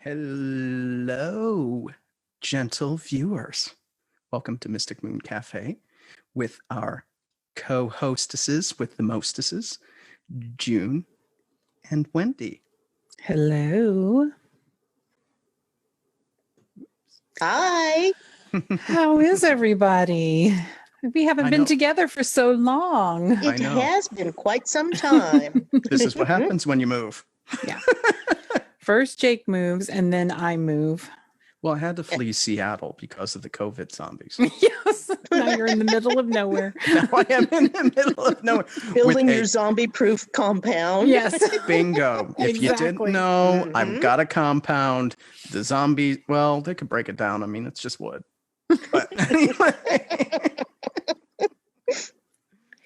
Hello, gentle viewers. Welcome to Mystic Moon Cafe with our co-hostesses with the mostesses, June and Wendy. Hello. Hi. How is everybody? We haven't been together for so long. It has been quite some time. This is what happens when you move. Yeah. First Jake moves and then I move. Well, I had to flee Seattle because of the COVID zombies. Yes. Now you're in the middle of nowhere. Now I am in the middle of nowhere. Building your zombie-proof compound. Yes. Bingo. If you didn't know, I've got a compound. The zombies, well, they could break it down. I mean, it's just wood. But anyway.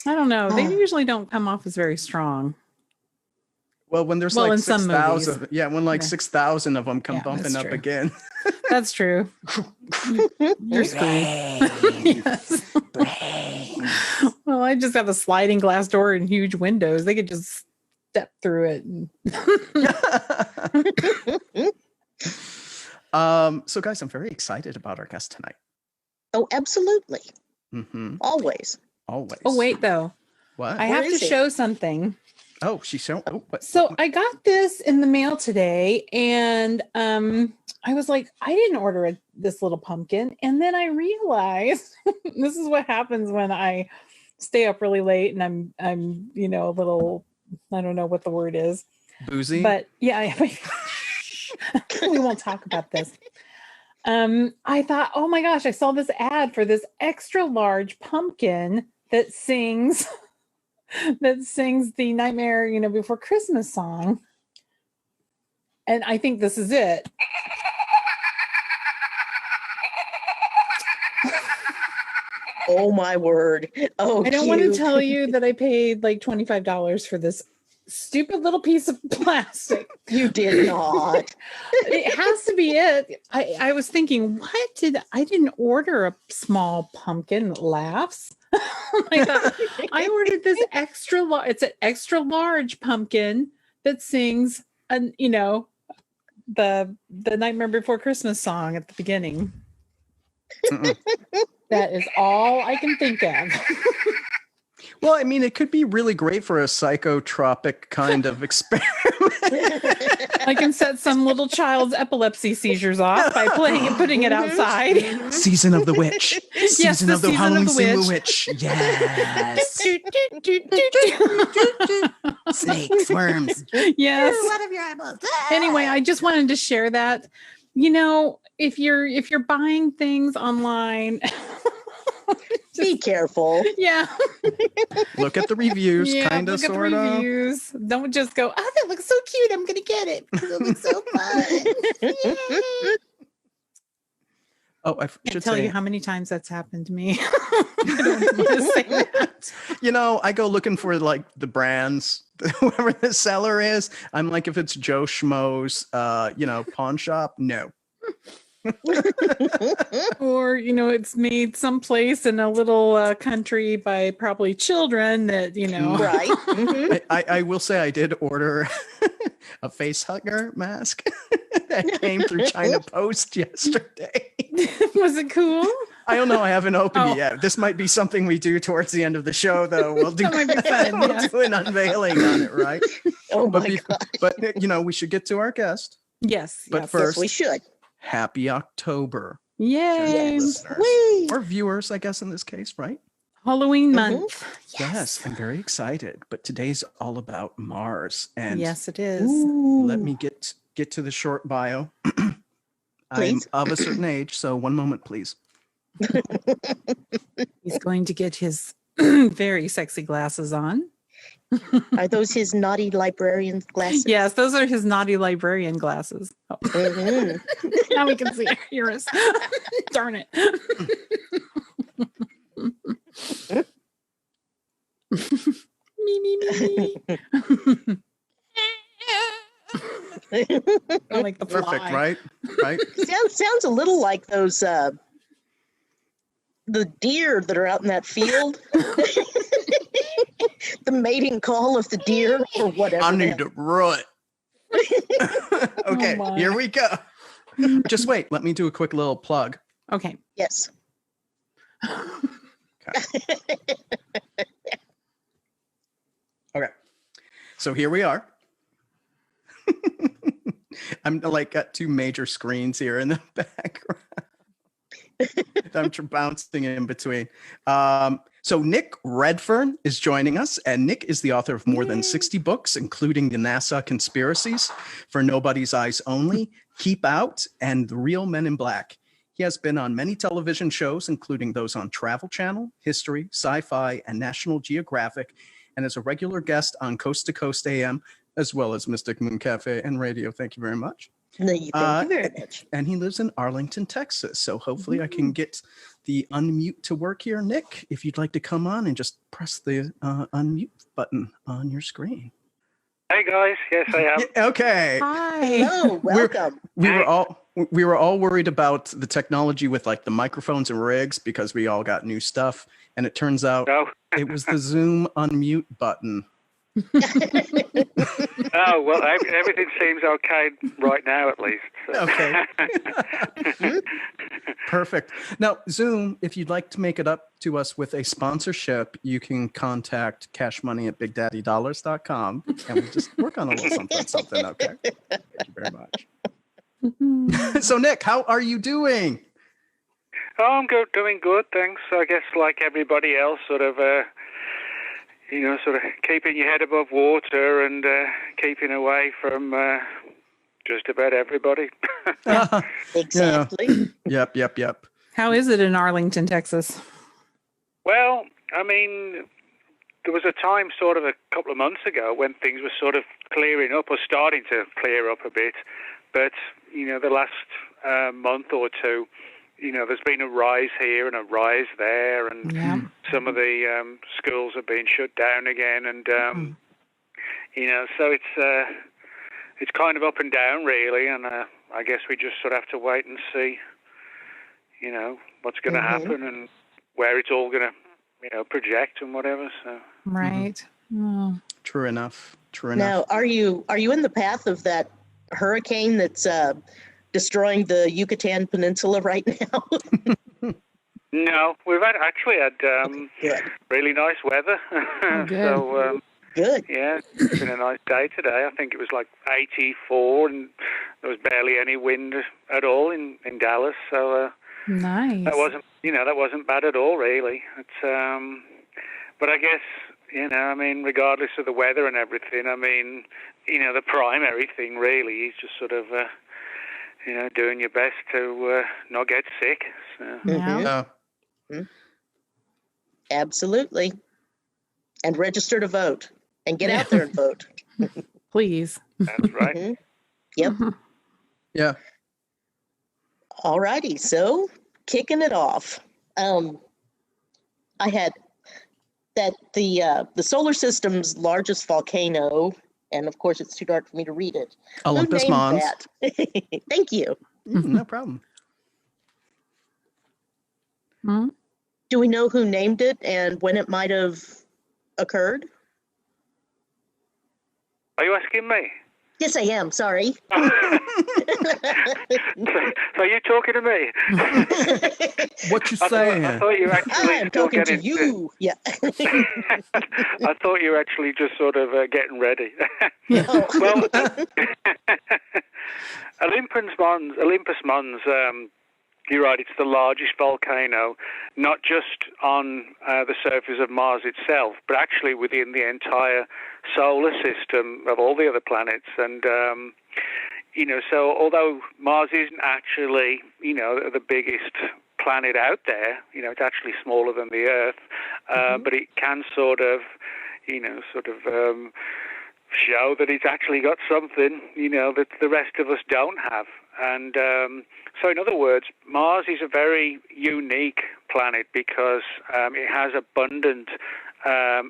I don't know. They usually don't come off as very strong. Well, when there's like 6,000, when 6,000 of them come bumping up again. That's true. You're screwed. Yes. Well, I just have a sliding glass door and huge windows. They could just step through it. So guys, I'm very excited about our guest tonight. Oh, absolutely. Mm-hmm. Always. Oh, wait, though. What? I have to show something. Oh, she's showing. Oh, so I got this in the mail today, and I was like, I didn't order this little pumpkin, and then I realized this is what happens when I stay up really late, and I'm a little, I don't know what the word is, boozy. But yeah, we won't talk about this. I thought, oh my gosh, I saw this ad for this extra large pumpkin that sings the Nightmare, Before Christmas song. And I think this is it. Oh my word. Oh, I don't want to tell you that I paid like $25 for this stupid little piece of plastic. You did not. It has to be it. I was thinking, I didn't order a small pumpkin. Laughs. I thought, I ordered this extra large. It's an extra large pumpkin that sings, the Nightmare Before Christmas song at the beginning. That is all I can think of. Well, I mean, it could be really great for a psychotropic kind of experiment. I can set some little child's epilepsy seizures off by playing and putting it outside. Season of the Witch. Season of the Halloween of the Season of the Witch. Yes. Snakes, worms. Yes. One of your eyeballs. Anyway, I just wanted to share that. If you're buying things online, be careful. Yeah. Look at the reviews, kind of, sort of. Reviews. Don't just go, oh, that looks so cute, I'm going to get it because it looks so fun. Oh, I should tell you how many times that's happened to me. I don't want to say that. I go looking for like the brands, whoever the seller is. I'm like, if it's Joe Schmo's, pawn shop, no. Or it's made someplace in a little country by probably children that right. Mm-hmm. I will say I did order a face hugger mask that came through China Post yesterday. Was it cool? I don't know. I haven't opened it yet. This might be something we do towards the end of the show, though. We'll do, that might be fun, we'll do an unveiling on it, right? Oh my God. But we should get to our guest. Yes. But first, we should. Happy October. Yay. Or viewers, I guess, in this case, right? Halloween month. Yes, I'm very excited. But today's all about Mars. And yes, it is. Let me get to the short bio. I'm of a certain age, so one moment, please. He's going to get his very sexy glasses on. Are those his naughty librarian glasses? Yes, those are his naughty librarian glasses. Oh. Mm-hmm. Now we can see our ears. Darn it. me. I like the fly. Perfect, right? Sounds a little like those the deer that are out in that field. The mating call of the deer or whatever. I need to run. Okay, here we go. Just wait. Let me do a quick little plug. Okay. Yes. Okay. So here we are. I'm like got two major screens here in the background. I'm bouncing in between. So Nick Redfern is joining us, and Nick is the author of more than 60 books, including the NASA Conspiracies, For Nobody's Eyes Only, Keep Out, and The Real Men in Black. He has been on many television shows, including those on Travel Channel, History, Sci-Fi, and National Geographic, and is a regular guest on Coast to Coast AM, as well as Mystic Moon Cafe and Radio. Thank you very much. Thank you very much. And he lives in Arlington, Texas. So hopefully I can get the unmute to work here. Nick, if you'd like to come on and just press the unmute button on your screen. Hey guys, yes I am. Yeah, okay. Hi. Hello, welcome. We were all worried about the technology with like the microphones and rigs because we all got new stuff, and it turns out it was the Zoom unmute button. Oh well, everything seems okay right now, at least. So. Okay. Perfect. Now, Zoom, if you'd like to make it up to us with a sponsorship, you can contact cashmoney@bigdaddydollars.com, and we'll just work on a little something. Okay. Thank you very much. So, Nick, how are you doing? Oh, I'm good, doing good, thanks. I guess like everybody else, sort of keeping your head above water and keeping away from just about everybody. Exactly. Yeah. Yep. How is it in Arlington, Texas? Well, I mean, there was a time sort of a couple of months ago when things were sort of clearing up or starting to clear up a bit. But, the last month or two, there's been a rise here and a rise there, and some of the schools have been shut down again, and so it's kind of up and down really, and I guess we just sort of have to wait and see, what's going to happen and where it's all going to, project and whatever. So right. Oh. True enough. Now, are you in the path of that hurricane that's destroying the Yucatan Peninsula right now? No, we've actually had really nice weather. Oh, good. So Good. yeah, it's been a nice day today. I think it was like 84, and there was barely any wind at all in Dallas. So nice. that wasn't bad at all, really. It's but I guess regardless of the weather and everything, the primary thing really is just sort of doing your best to not get sick. So. Yeah. Absolutely. And register to vote and get out there and vote. Please. That's right. Yep. Yeah. All righty. So kicking it off. I had that the solar system's largest volcano, and of course it's too dark for me to read it. Olympus Mons. Thank you. No problem. Hmm? Do we know who named it and when it might have occurred? Are you asking me? Yes, I am. Sorry. So are you talking to me? What you saying? I thought you actually I'm talking to you. Yeah. I thought you were actually just sort of getting ready. No. Well, Olympus Mons, you're right, it's the largest volcano, not just on the surface of Mars itself, but actually within the entire solar system of all the other planets. And, so although Mars isn't actually, the biggest planet out there, it's actually smaller than the Earth, but it can sort of show that it's actually got something, that the rest of us don't have. And so in other words, Mars is a very unique planet because it has abundant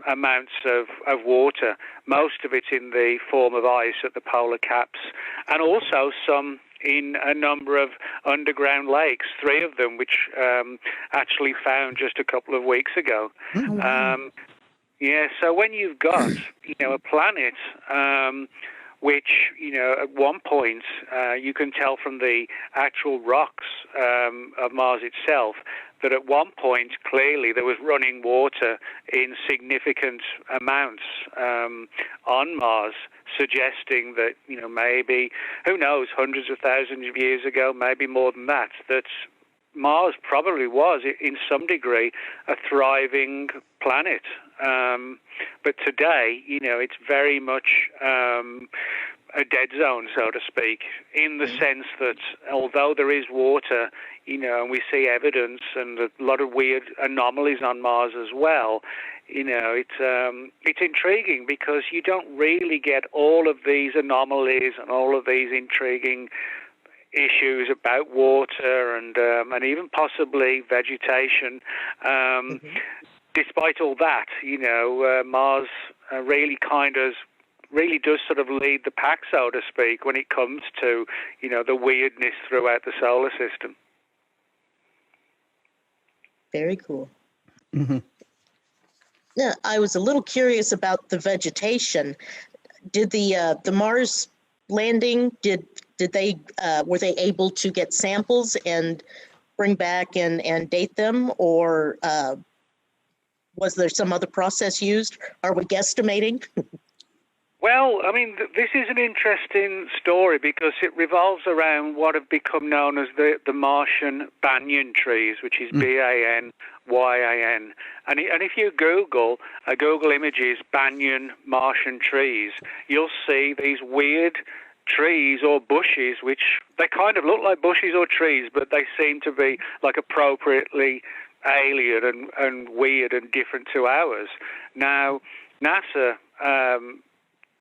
amounts of water. Most of it's in the form of ice at the polar caps, and also some in a number of underground lakes, 3 of them, which actually found just a couple of weeks ago. Yeah, so when you've got, a planet which, at one point, you can tell from the actual rocks of Mars itself that at one point, clearly, there was running water in significant amounts on Mars, suggesting that, maybe, who knows, hundreds of thousands of years ago, maybe more than that, that Mars probably was, in some degree, a thriving planet. But today, it's very much a dead zone, so to speak, in the sense that although there is water, and we see evidence and a lot of weird anomalies on Mars as well, it's intriguing because you don't really get all of these anomalies and all of these intriguing issues about water and even possibly vegetation. Despite all that, Mars really does sort of lead the pack, so to speak, when it comes to, the weirdness throughout the solar system. Very cool. Mm-hmm. Yeah, I was a little curious about the vegetation. Did the Mars landing, did they were they able to get samples and bring back and date them, or was there some other process used? Are we guesstimating? Well, I mean, this is an interesting story because it revolves around what have become known as the Martian banyan trees, which is BANYAN. And if you Google images banyan Martian trees, you'll see these weird trees or bushes, which they kind of look like bushes or trees, but they seem to be like appropriately alien and weird and different to ours. Now, NASA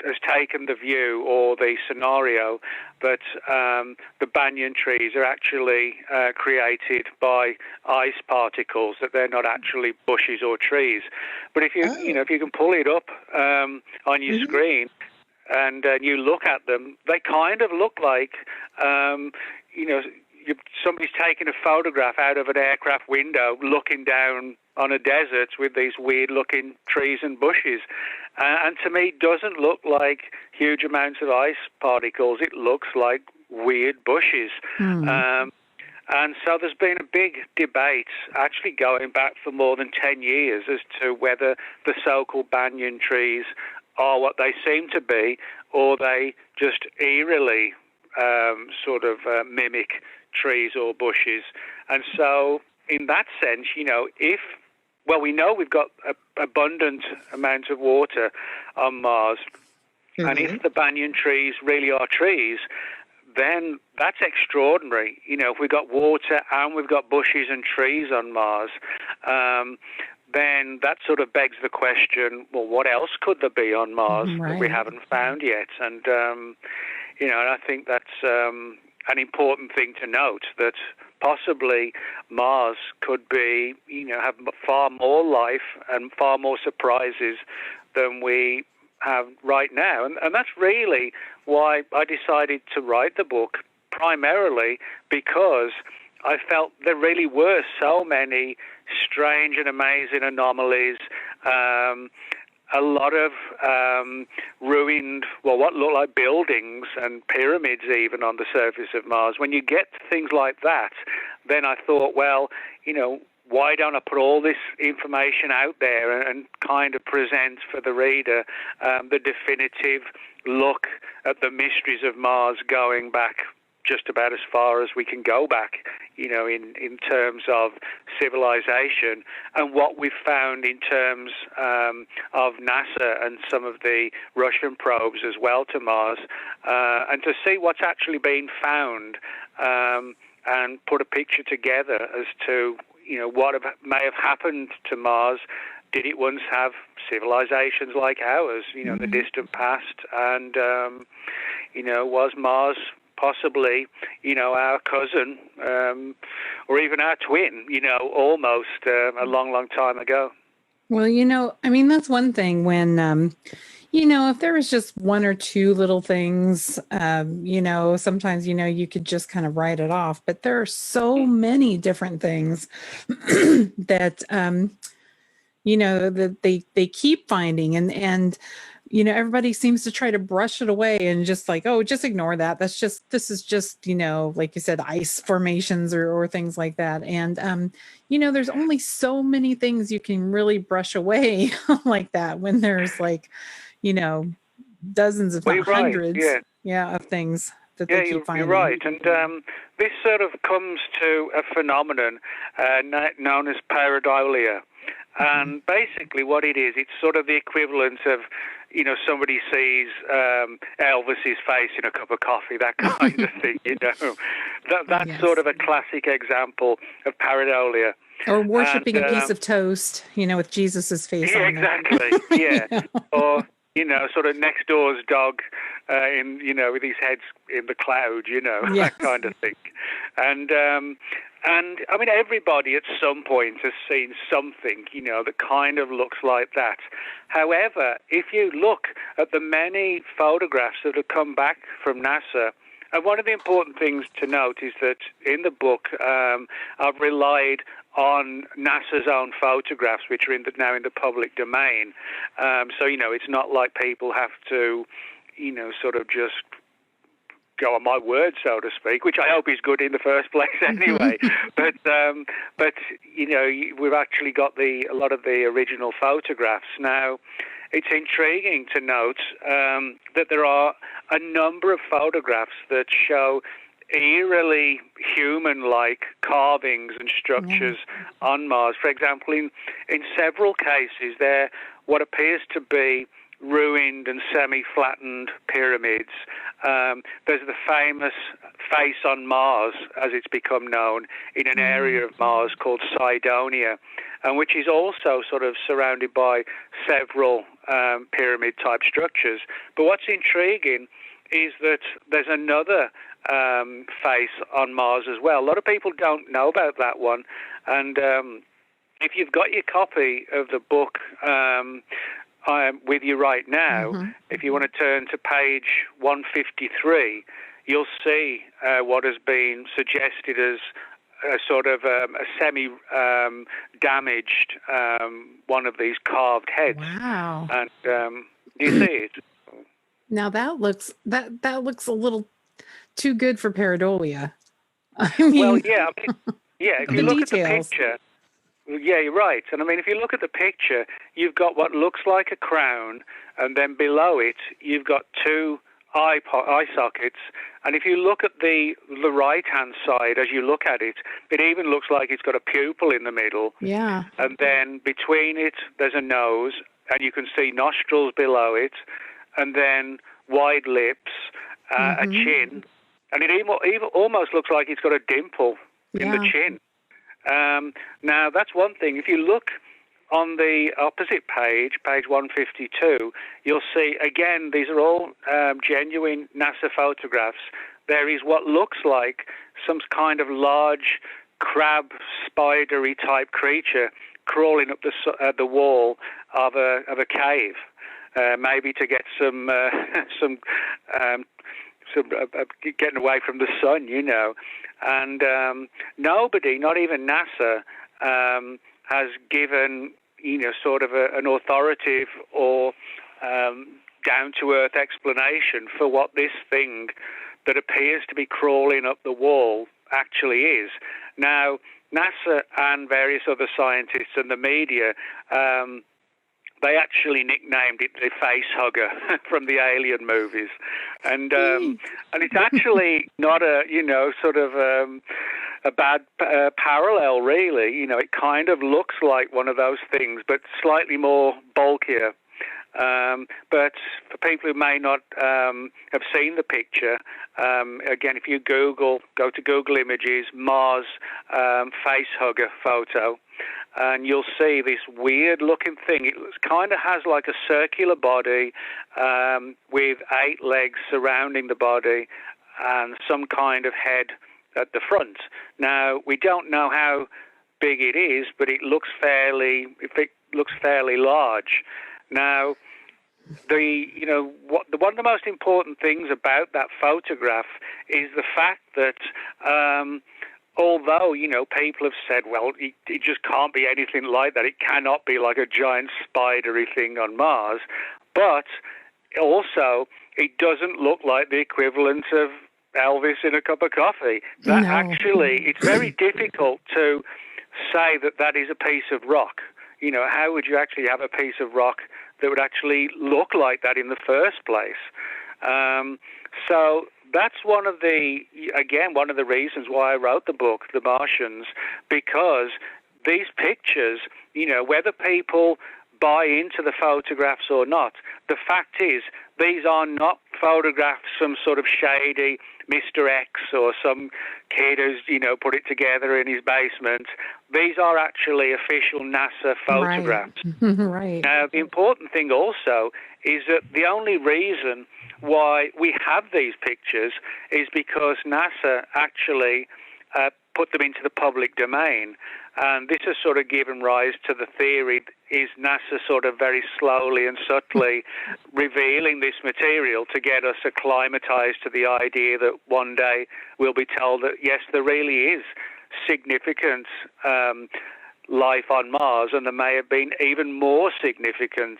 has taken the view or the scenario that the banyan trees are actually created by ice particles, that they're not actually bushes or trees. But if you if you can pull it up on your screen and you look at them, they kind of look like somebody's taken a photograph out of an aircraft window looking down on a desert with these weird-looking trees and bushes. And to me, it doesn't look like huge amounts of ice particles. It looks like weird bushes. And so there's been a big debate, actually going back for more than 10 years, as to whether the so-called banyan trees are what they seem to be, or they just eerily mimic trees or bushes. And so in that sense, we know we've got abundant amounts of water on Mars, and if the banyan trees really are trees, then that's extraordinary. If we've got water and we've got bushes and trees on Mars, then that sort of begs the question, well, what else could there be on Mars that we haven't found yet? And, and I think that's an important thing to note, that possibly Mars could be, have far more life and far more surprises than we have right now. And that's really why I decided to write the book, primarily because I felt there really were so many strange and amazing anomalies, a lot of ruined, what look like buildings and pyramids even on the surface of Mars. When you get things like that, then I thought, why don't I put all this information out there and kind of present for the reader the definitive look at the mysteries of Mars, going back just about as far as we can go back, in terms of civilization, and what we've found in terms of NASA and some of the Russian probes as well to Mars, and to see what's actually been found, and put a picture together as to, what may have happened to Mars. Did it once have civilizations like ours, in the distant past? And, was Mars possibly, our cousin, or even our twin, almost a long, long time ago? Well, that's one thing when, if there was just one or two little things, sometimes, you could just kind of write it off. But there are so many different things that, that they keep finding. And everybody seems to try to brush it away and just like, oh, just ignore that. This is just, like you said, ice formations or things like that. And, there's only so many things you can really brush away like that when there's like, dozens, if not hundreds, of things that they keep finding. You're right. And this sort of comes to a phenomenon known as pareidolia. And basically what it is, it's sort of the equivalent of, somebody sees Elvis's face in a cup of coffee, that kind of thing, That's Yes. sort of a classic example of pareidolia. Or worshipping a piece of toast, with Jesus's face on it. Exactly, yeah. Or, sort of next door's dog with his head in the cloud, Yes. that kind of thing. And I mean, everybody at some point has seen something, that kind of looks like that. However, if you look at the many photographs that have come back from NASA, and one of the important things to note is that in the book, I've relied on NASA's own photographs, which are now in the public domain. So, it's not like people have to, sort of just go on my word, so to speak, which I hope is good in the first place anyway. But we've actually got a lot of the original photographs. Now, it's intriguing to note that there are a number of photographs that show eerily human-like carvings and structures on Mars. For example, in several cases, there what appears to be ruined and semi-flattened pyramids. There's the famous face on Mars, as it's become known, in an area of Mars called Cydonia, and which is also sort of surrounded by several pyramid-type structures. But what's intriguing is that there's another face on Mars as well. A lot of people don't know about that one, and if you've got your copy of the book with you right now, if you want to turn to page 153, you'll see what has been suggested as a sort of a semi-damaged one of these carved heads. Wow! And do you see it? Now that looks a little too good for pareidolia. I mean, well, yeah, if you look details. at the picture. Yeah, you're right. And I mean, if you look at the picture, you've got what looks like a crown, and then below it, you've got two eye sockets. And if you look at the right-hand side, as you look at it, it even looks like it's got a pupil in the middle. Yeah. And then between it, there's a nose, and you can see nostrils below it, and then wide lips, a chin, and it even almost looks like it's got a dimple in the chin. Now, that's one thing. If you look on the opposite page, page 152, you'll see, again, these are all genuine NASA photographs. There is what looks like some kind of large crab, spidery type creature crawling up the wall of a cave, maybe to get some getting away from the sun, and nobody, not even NASA, has given sort of an authoritative or down-to-earth explanation for what this thing that appears to be crawling up the wall actually is. Now, NASA and various other scientists and the media, they actually nicknamed it the face hugger from the Alien movies, and it's actually not a a bad parallel, really. It kind of looks like one of those things, but slightly more bulkier. But for people who may not have seen the picture, again, if you go to Google Images, Mars face hugger photo, and you'll see this weird-looking thing. It kind of has like a circular body with 8 legs surrounding the body and some kind of head at the front. Now, we don't know how big it is, but it looks fairly large. Now, one of the most important things about that photograph is the fact that although, people have said, well, it just can't be anything like that. It cannot be like a giant spidery thing on Mars. But also, it doesn't look like the equivalent of Elvis in a cup of coffee. That No. actually, it's very difficult to say that that is a piece of rock. You know, how would you actually have a piece of rock that would actually look like that in the first place? So that's one of the reasons why I wrote the book, The Martians, because these pictures, you know, whether people buy into the photographs or not, the fact is these are not photographs from some sort of shady Mr. X or some kid who's, you know, put it together in his basement. These are actually official NASA photographs. Right. Right. Now, the important thing also is that the only reason why we have these pictures is because NASA actually put them into the public domain. And this has sort of given rise to the theory, is NASA sort of very slowly and subtly revealing this material to get us acclimatized to the idea that one day we'll be told that, yes, there really is significant life on Mars, and there may have been even more significant,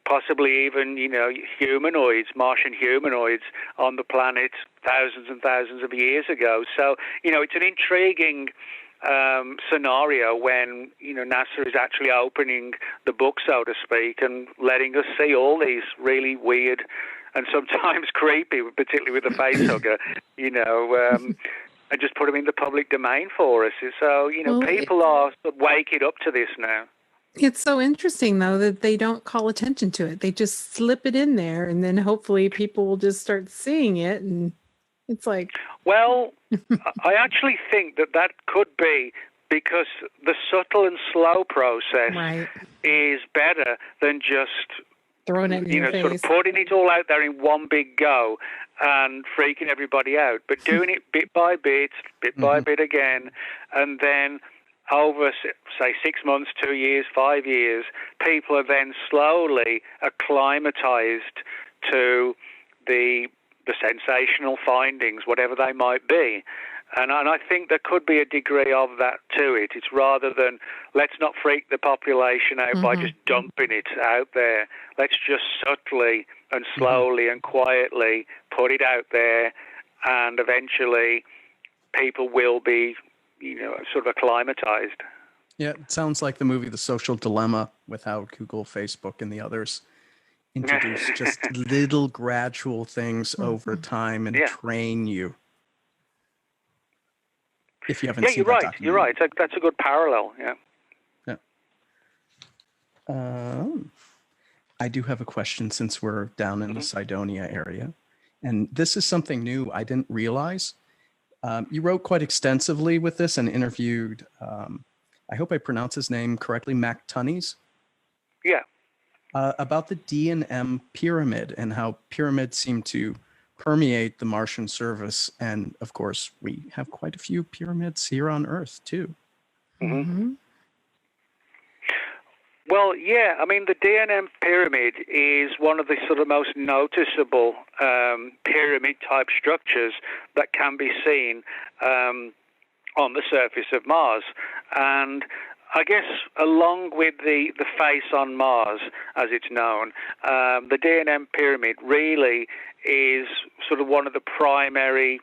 possibly even, you know, humanoids, Martian humanoids on the planet thousands and thousands of years ago. So, you know, it's an intriguing scenario when, you know, NASA is actually opening the book, so to speak, and letting us see all these really weird and sometimes creepy, particularly with the facehugger, you know, and just put them in the public domain for us. So, you know, people are waking up to this now. It's so interesting, though, that they don't call attention to it. They just slip it in there, and then hopefully people will just start seeing it. And it's like... Well, I actually think that could be because the subtle and slow process is better than just throwing it in your face. Sort of putting it all out there in one big go and freaking everybody out, but doing it bit by bit by bit again, and then over, say, 6 months, 2 years, 5 years, people are then slowly acclimatized to the sensational findings, whatever they might be. And I think there could be a degree of that to it. It's rather than, let's not freak the population out by just dumping it out there. Let's just subtly and slowly and quietly put it out there, and eventually people will be, you know, sort of acclimatized. Yeah, it sounds like the movie The Social Dilemma, with how Google, Facebook, and the others introduce just little gradual things over time and train you. If you haven't seen that documentary. You're right. That's a good parallel. Yeah. I do have a question, since we're down in the Cydonia area, and this is something new I didn't realize. You wrote quite extensively with this and interviewed, I hope I pronounce his name correctly, Mac Tunnies. Yeah. About the D&M Pyramid and how pyramids seem to permeate the Martian surface. And of course, we have quite a few pyramids here on Earth too. Well, yeah, I mean, the D&M Pyramid is one of the sort of most noticeable pyramid-type structures that can be seen on the surface of Mars. And I guess along with the face on Mars, as it's known, the D&M Pyramid really is sort of one of the primary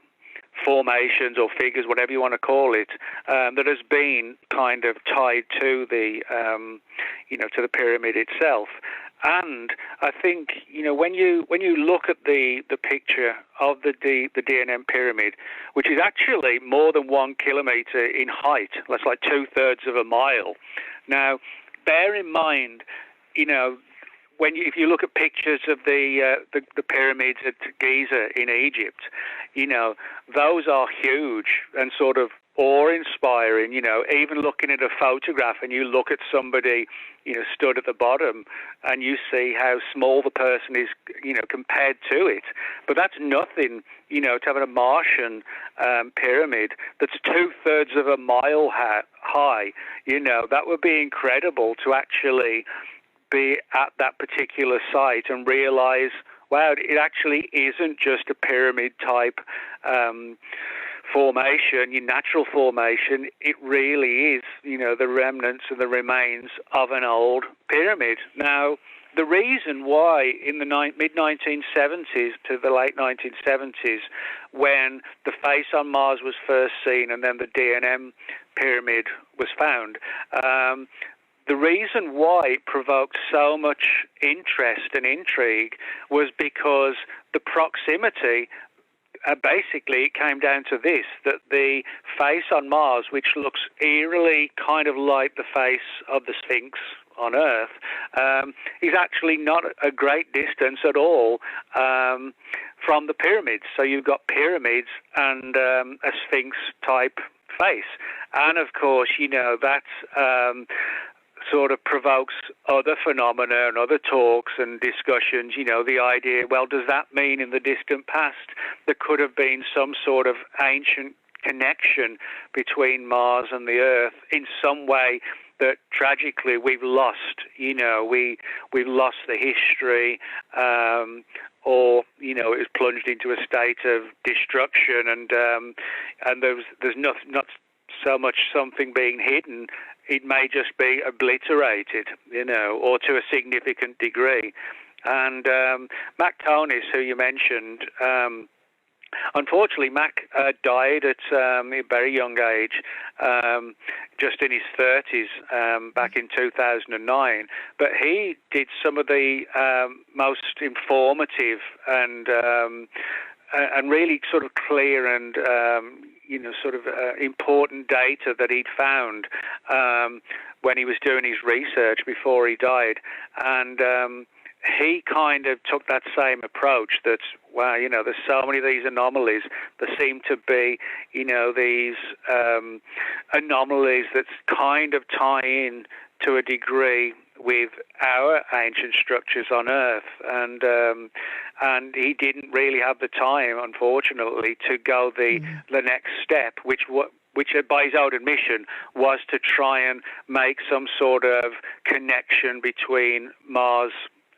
formations or figures, whatever you want to call it, that has been kind of tied to the, to the pyramid itself. And I think, when you look at the picture of the D&M Pyramid, which is actually more than 1 kilometer in height, that's like 2/3 of a mile. Now, bear in mind, if you look at pictures of the pyramids at Giza in Egypt, those are huge and sort of awe-inspiring. Even looking at a photograph and you look at somebody, stood at the bottom, and you see how small the person is, compared to it. But that's nothing, to have a Martian pyramid that's 2/3 of a mile high. That would be incredible to actually be at that particular site and realize, wow, it actually isn't just a pyramid type formation, your natural formation. It really is, the remnants and the remains of an old pyramid. Now, the reason why in the mid-1970s to the late 1970s, when the face on Mars was first seen and then the D&M Pyramid was found, the reason why it provoked so much interest and intrigue was because the proximity, basically it came down to this, that the face on Mars, which looks eerily kind of like the face of the Sphinx on Earth, is actually not a great distance at all from the pyramids. So you've got pyramids and a Sphinx-type face. And of course, that sort of provokes other phenomena and other talks and discussions. The idea, well, does that mean in the distant past there could have been some sort of ancient connection between Mars and the Earth in some way that tragically we've lost? We've lost the history, or it was plunged into a state of destruction, and there's not so much something being hidden. It may just be obliterated, or to a significant degree. And Mac Conis, who you mentioned, unfortunately, Mac died at a very young age, just in his 30s, back in 2009. But he did some of the most informative and really sort of clear and important data that he'd found when he was doing his research before he died. And he kind of took that same approach that, wow, there's so many of these anomalies. There seem to be, these anomalies that kind of tie in to a degree with our ancient structures on Earth, and he didn't really have the time, unfortunately, to go the next step, which by his own admission was to try and make some sort of connection between Mars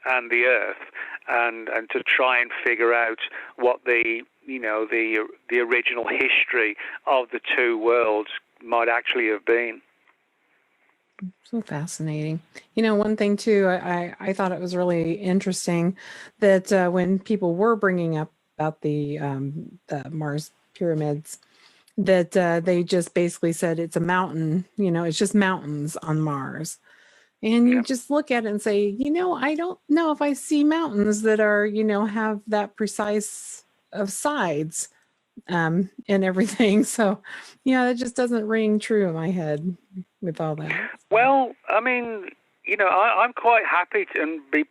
and the Earth, and to try and figure out what the original history of the two worlds might actually have been. So fascinating. One thing too, I thought it was really interesting that when people were bringing up about the Mars pyramids, that they just basically said it's a mountain, it's just mountains on Mars. And you just look at it and say, I don't know if I see mountains that are, have that precise of sides and everything. So, it just doesn't ring true in my head with all that. Well, I mean, I'm quite happy to be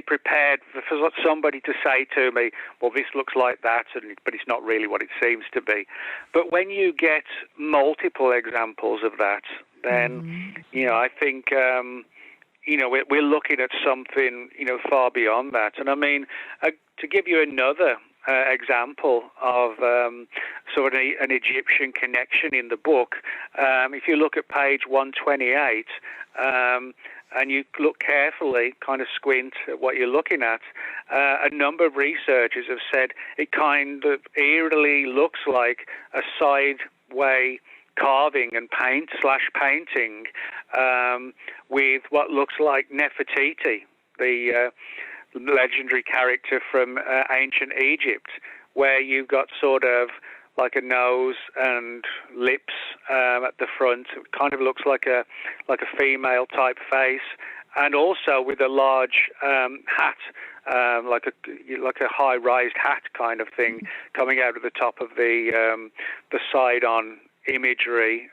prepared for somebody to say to me, well, this looks like that, but it's not really what it seems to be. But when you get multiple examples of that, then, I think, we're looking at something, far beyond that. And I mean, to give you another example of sort of an Egyptian connection in the book, if you look at page 128, and you look carefully, kind of squint at what you're looking at, a number of researchers have said it kind of eerily looks like a sideway carving and painting with what looks like Nefertiti, the legendary character from ancient Egypt, where you've got sort of like a nose and lips at the front. It kind of looks like a female type face, and also with a large hat, like a high-rised hat kind of thing coming out of the top of the side-on imagery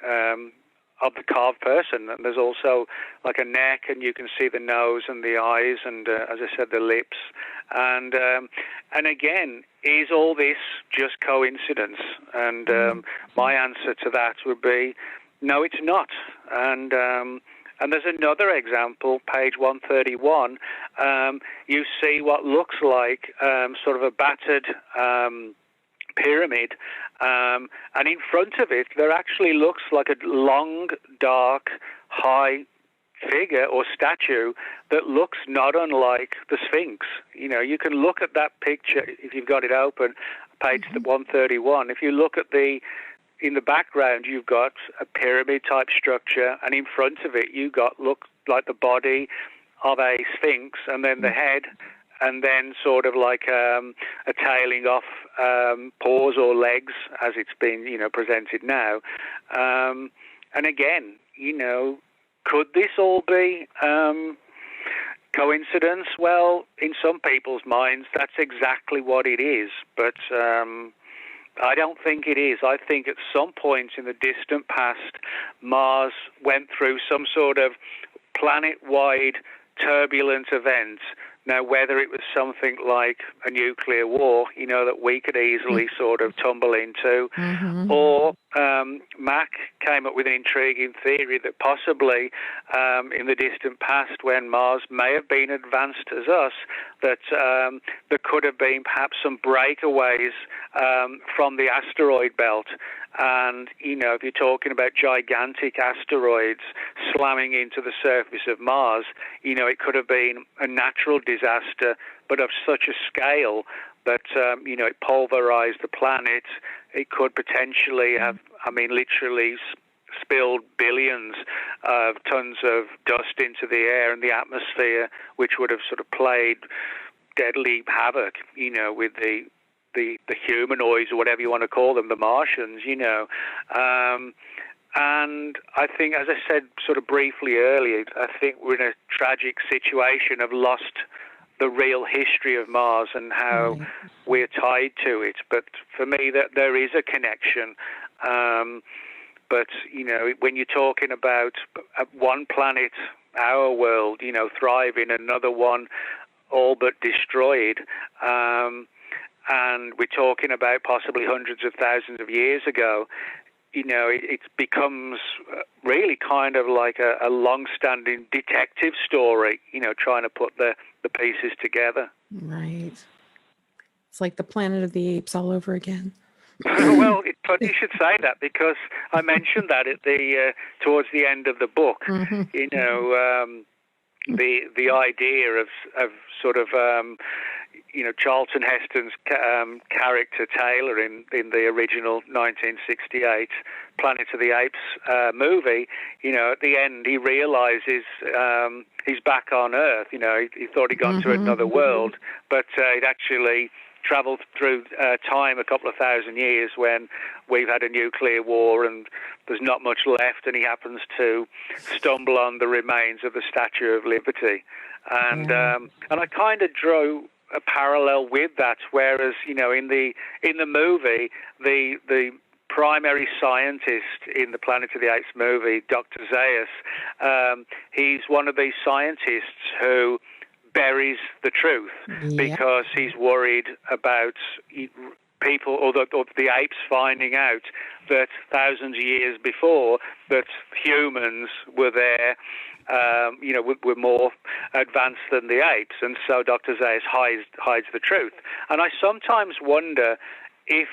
of the carved person. And there's also like a neck, and you can see the nose and the eyes, and as I said, the lips. And again, is all this just coincidence? And my answer to that would be, no, it's not. And there's another example, page 131. You see what looks like sort of a battered pyramid, and in front of it there actually looks like a long, dark, high figure or statue that looks not unlike the Sphinx. You can look at that picture if you've got it open, page 131. If you look at in the background, you've got a pyramid type structure, and in front of it you look like the body of a sphinx, and then the head, and then sort of like a tailing off paws or legs, as it's been, presented now. And again, could this all be coincidence? Well, in some people's minds, that's exactly what it is. But I don't think it is. I think at some point in the distant past, Mars went through some sort of planet-wide turbulent event. Now, whether it was something like a nuclear war, that we could easily sort of tumble into, or Mac came up with an intriguing theory that possibly in the distant past, when Mars may have been advanced as us, that there could have been perhaps some breakaways from the asteroid belt. And, if you're talking about gigantic asteroids slamming into the surface of Mars, it could have been a natural disaster, but of such a scale that, it pulverized the planet. It could potentially have, literally spilled billions of tons of dust into the air and the atmosphere, which would have sort of played deadly havoc, with the humanoids, or whatever you want to call them, the Martians, and I think, as I said sort of briefly earlier, I think we're in a tragic situation of lost the real history of Mars and how we're tied to it. But for me, that there is a connection. But, when you're talking about one planet, our world, thriving, another one all but destroyed, and we're talking about possibly hundreds of thousands of years ago, it becomes really kind of like a long-standing detective story, trying to put the pieces together. Right. It's like the Planet of the Apes all over again. Well, it's funny you should say that, because I mentioned that at towards the end of the book. The idea of sort of Charlton Heston's character Taylor in the original 1968 Planet of the Apes movie. At the end he realizes he's back on Earth. He thought he'd gone to another world, but he'd actually traveled through time a couple of thousand years when we've had a nuclear war and there's not much left, and he happens to stumble on the remains of the Statue of Liberty. And I kind of drew a parallel with that, whereas in the movie, the primary scientist in the Planet of the Apes movie, Dr. Zaius, he's one of these scientists who buries the truth because he's worried about people or the apes finding out that thousands of years before that humans were there, were more advanced than the apes, and so Dr. Zaius hides the truth. And I sometimes wonder if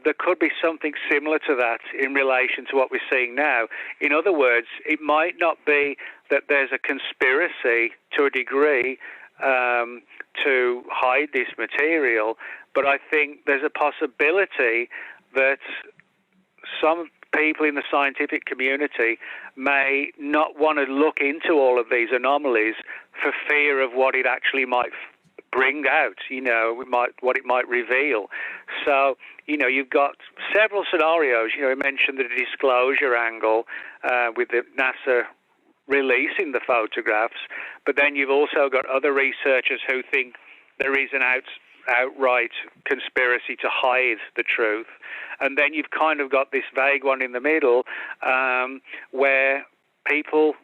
there could be something similar to that in relation to what we're seeing now. In other words, it might not be that there's a conspiracy to a degree to hide this material, but I think there's a possibility that some people in the scientific community may not want to look into all of these anomalies for fear of what it actually might bring out, what it might reveal. So, you've got several scenarios. I mentioned the disclosure angle with the NASA releasing the photographs, but then you've also got other researchers who think there is an outright conspiracy to hide the truth. And then you've kind of got this vague one in the middle where people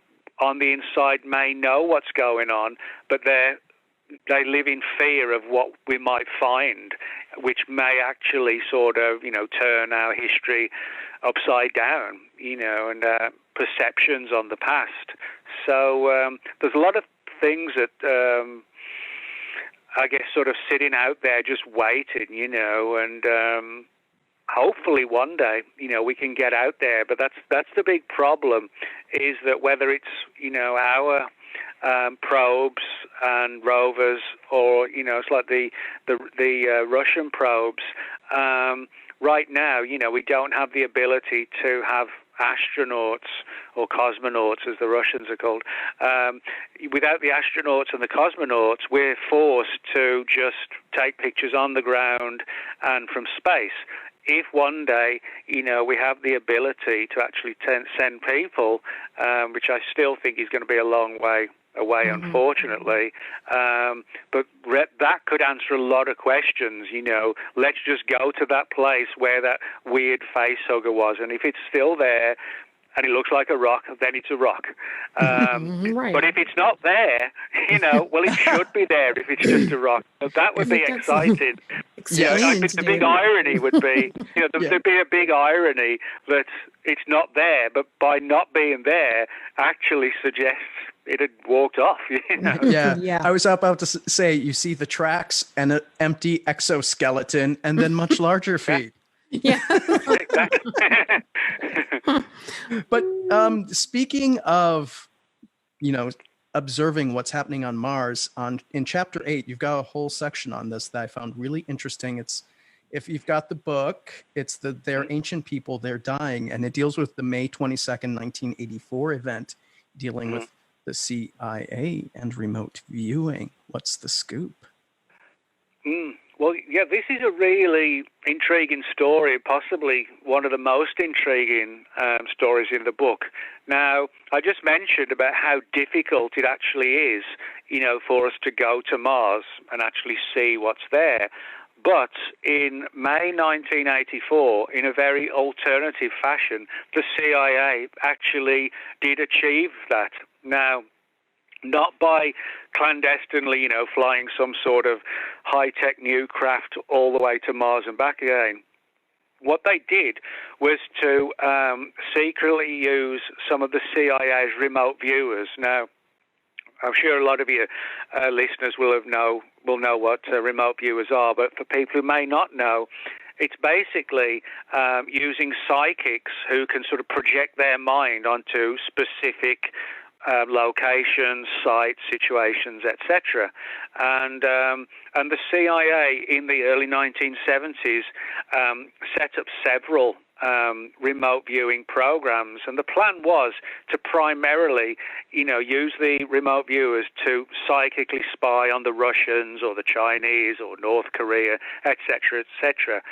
on the inside may know what's going on, but they live in fear of what we might find, which may actually sort of, turn our history upside down, and perceptions on the past. So there's a lot of things that I guess sort of sitting out there just waiting, and hopefully one day, we can get out there. But that's the big problem, is that whether it's, our probes and rovers, or it's like the Russian probes. Right now, we don't have the ability to have astronauts, or cosmonauts as the Russians are called, without the astronauts and the cosmonauts, we're forced to just take pictures on the ground and from space. If one day, we have the ability to actually send people, which I still think is going to be a long way away, unfortunately, but that could answer a lot of questions. Let's just go to that place where that weird facehugger was, and if it's still there and it looks like a rock, then it's a rock. Right. But if it's not there, well, it should be there if it's just a rock. So that would be exciting. I think the big irony would be, there'd be a big irony that it's not there, but by not being there actually suggests it had walked off. Yeah. I was about to say, you see the tracks and an empty exoskeleton and then much larger feet. Yeah. Exactly. But speaking of, observing what's happening on Mars, in chapter 8, you've got a whole section on this that I found really interesting. It's, if you've got the book, it's They're Ancient People, They're Dying, and it deals with the May 22nd, 1984 event dealing with the CIA and remote viewing. What's the scoop? Well, yeah, this is a really intriguing story, possibly one of the most intriguing stories in the book. Now, I just mentioned about how difficult it actually is, for us to go to Mars and actually see what's there. But in May 1984, in a very alternative fashion, the CIA actually did achieve that. Now, not by clandestinely, flying some sort of high-tech new craft all the way to Mars and back again. What they did was to secretly use some of the CIA's remote viewers. Now, I'm sure a lot of your listeners will know what remote viewers are, but for people who may not know, it's basically using psychics who can sort of project their mind onto specific locations, sites, situations, etc. And the CIA in the early 1970s set up several remote viewing programs, and the plan was to primarily, use the remote viewers to psychically spy on the Russians or the Chinese or North Korea, etc., etc.,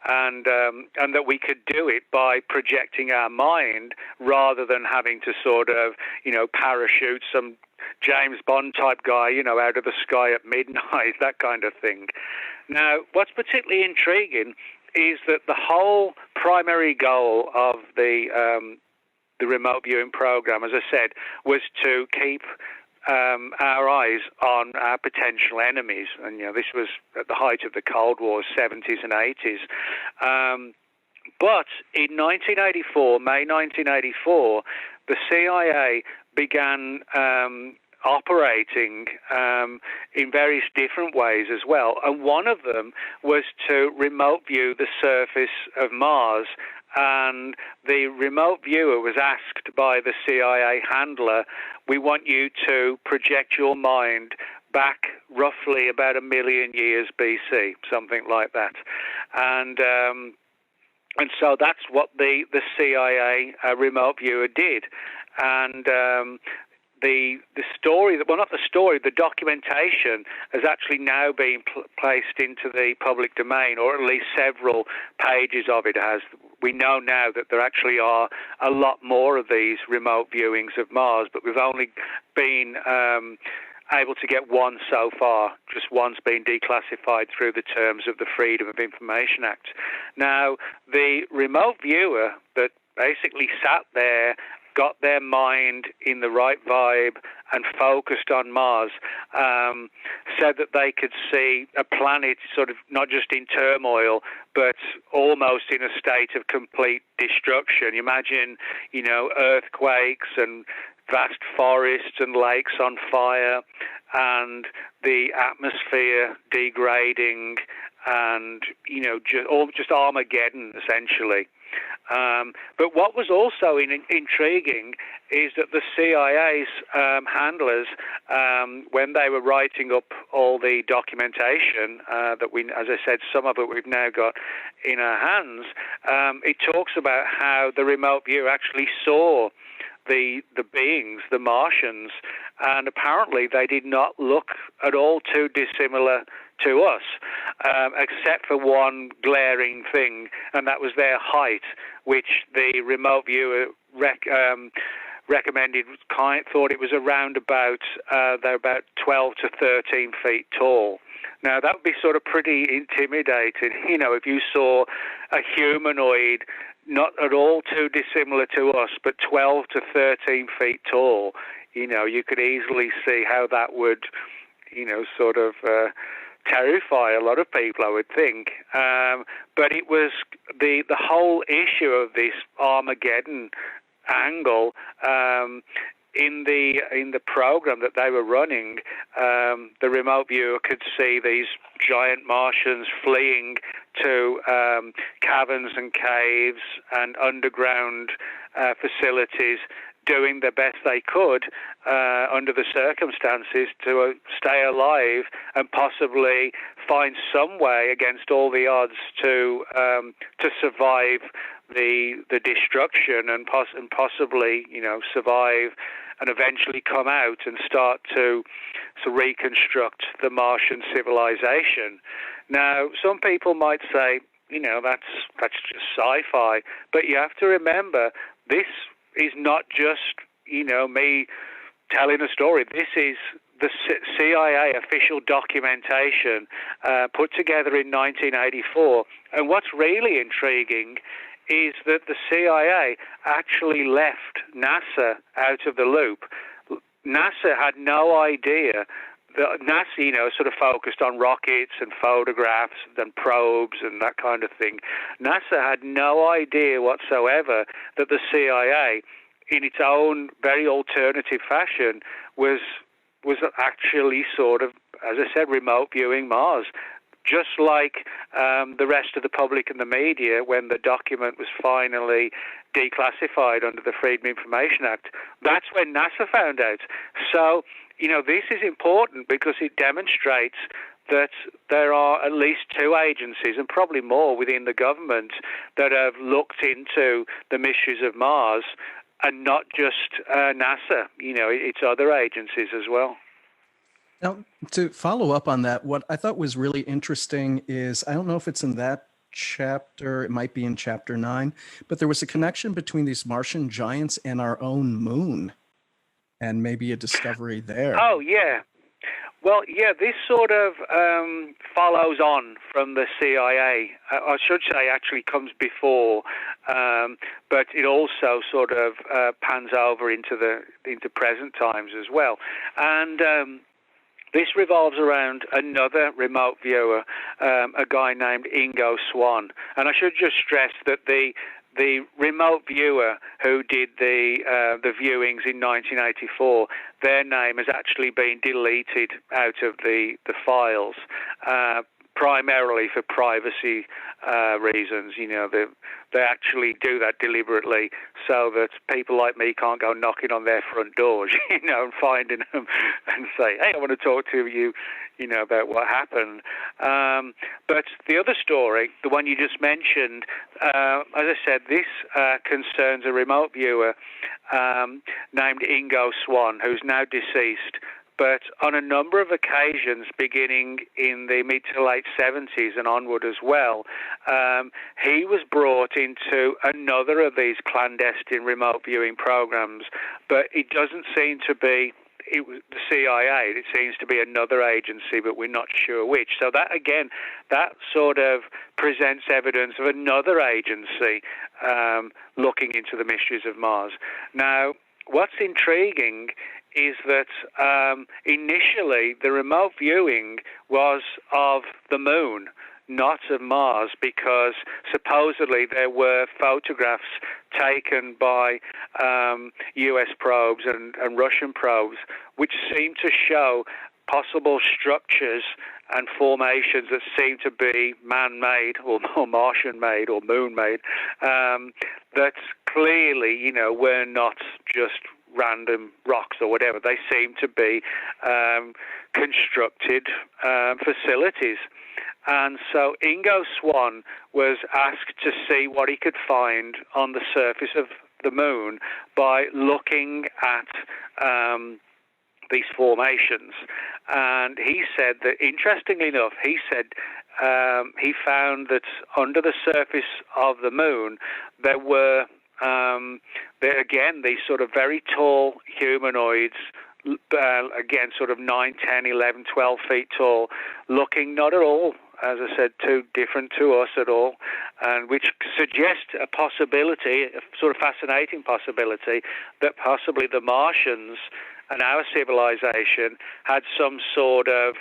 and that we could do it by projecting our mind rather than having to sort of, parachute some James Bond type guy, out of the sky at midnight, that kind of thing. Now, what's particularly intriguing is that the whole primary goal of the remote viewing program, as I said, was to keep our eyes on our potential enemies. And, this was at the height of the Cold War, 70s and 80s. But in 1984, May 1984, the CIA began operating in various different ways as well. And one of them was to remote view the surface of Mars. And the remote viewer was asked by the CIA handler, we want you to project your mind back roughly about 1 million years BC, something like that. And so that's what the CIA remote viewer did. And the story, well, not the story, the documentation has actually now been placed into the public domain, or at least several pages of it has. We know now that there actually are a lot more of these remote viewings of Mars, but we've only been able to get one so far. Just one's been declassified through the terms of the Freedom of Information Act. Now, the remote viewer that basically sat there, got their mind in the right vibe and focused on Mars, said that they could see a planet sort of not just in turmoil, but almost in a state of complete destruction. Imagine, earthquakes and vast forests and lakes on fire and the atmosphere degrading and, just Armageddon, essentially. But what was also intriguing is that the CIA's handlers, when they were writing up all the documentation that as I said, some of it we've now got in our hands, it talks about how the remote view actually saw the beings, the Martians, and apparently they did not look at all too dissimilar to us, except for one glaring thing, and that was their height, which the remote viewer recommended, thought it was around about, they're about 12 to 13 feet tall. Now, that would be sort of pretty intimidating, if you saw a humanoid not at all too dissimilar to us, but 12 to 13 feet tall. You could easily see how that would, sort of terrify a lot of people, I would think. But it was the whole issue of this Armageddon angle in the program that they were running. The remote viewer could see these giant Martians fleeing to caverns and caves and underground facilities, doing the best they could under the circumstances to stay alive and possibly find some way against all the odds to survive the destruction and possibly survive and eventually come out and start to reconstruct the Martian civilization. Now, some people might say, that's just sci-fi, but you have to remember this is not just, me telling a story. This is the CIA official documentation put together in 1984. And what's really intriguing is that the CIA actually left NASA out of the loop. NASA had no idea. NASA, sort of focused on rockets and photographs and probes and that kind of thing. NASA had no idea whatsoever that the CIA, in its own very alternative fashion, was actually sort of, as I said, remote viewing Mars. Just like the rest of the public and the media, when the document was finally declassified under the Freedom of Information Act, that's when NASA found out. So, this is important because it demonstrates that there are at least two agencies, and probably more within the government, that have looked into the mysteries of Mars, and not just NASA. It's other agencies as well. Now, to follow up on that, what I thought was really interesting is, I don't know if it's in that chapter, it might be in chapter 9, but there was a connection between these Martian giants and our own moon, and maybe a discovery there. Oh, yeah. Well, yeah, this sort of follows on from the CIA. I should say actually comes before, but it also sort of pans over into present times as well. And this revolves around another remote viewer, a guy named Ingo Swann. And I should just stress that the remote viewer who did the viewings in 1984, their name has actually been deleted out of the files, primarily for privacy reasons. They actually do that deliberately so that people like me can't go knocking on their front doors, and finding them and say, hey, I want to talk to you, about what happened. But the other story, the one you just mentioned, as I said, this concerns a remote viewer named Ingo Swann, who's now deceased. But on a number of occasions, beginning in the mid to late 70s and onward as well, he was brought into another of these clandestine remote viewing programs. But it doesn't seem to be the CIA. It seems to be another agency, but we're not sure which. So that, again, that sort of presents evidence of another agency looking into the mysteries of Mars. Now, what's intriguing is that initially the remote viewing was of the moon, not of Mars, because supposedly there were photographs taken by US probes and Russian probes which seemed to show possible structures and formations that seem to be man-made or Martian-made or moon-made, that clearly, were not just random rocks or whatever. They seem to be constructed facilities. And so Ingo Swann was asked to see what he could find on the surface of the moon by looking at these formations. And he said that, interestingly enough, he found that under the surface of the moon there were, again, these sort of very tall humanoids, again, sort of 9, 10, 11, 12 feet tall, looking not at all, as I said, too different to us at all, and which suggests a possibility, a sort of fascinating possibility, that possibly the Martians and our civilization had some sort of,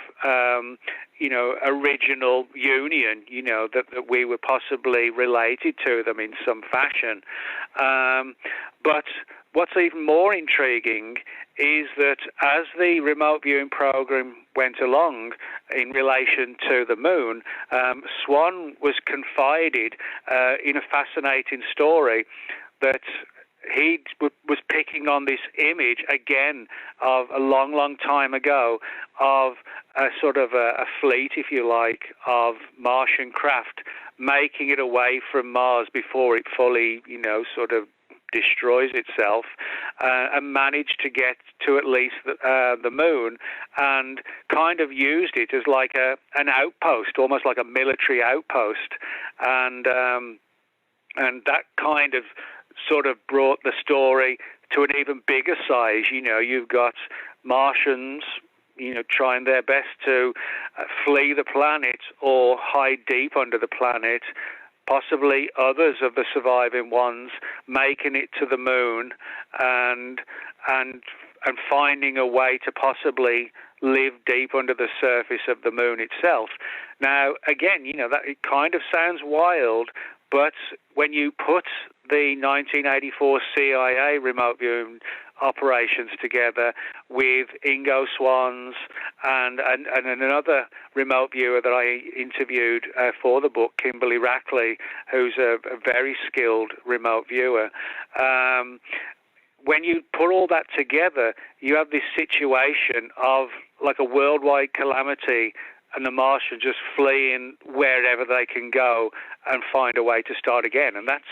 original union, that we were possibly related to them in some fashion. But what's even more intriguing is that as the remote viewing program went along in relation to the moon, Swann was confided in a fascinating story that he was picking on this image again of a long, long time ago of a sort of a fleet, if you like, of Martian craft making it away from Mars before it fully, sort of destroys itself, and managed to get to at least the moon, and kind of used it as like an outpost, almost like a military outpost, and that kind of sort of brought the story to an even bigger size. You've got Martians, trying their best to flee the planet or hide deep under the planet, possibly others of the surviving ones making it to the moon and finding a way to possibly live deep under the surface of the moon itself. Now, again, that it kind of sounds wild, but when you put the 1984 CIA remote viewing operations together with Ingo Swann's and another remote viewer that I interviewed for the book, Kimberly Rackley, who's a very skilled remote viewer, when you put all that together, you have this situation of like a worldwide calamity, and the Martians just fleeing wherever they can go and find a way to start again. And that's,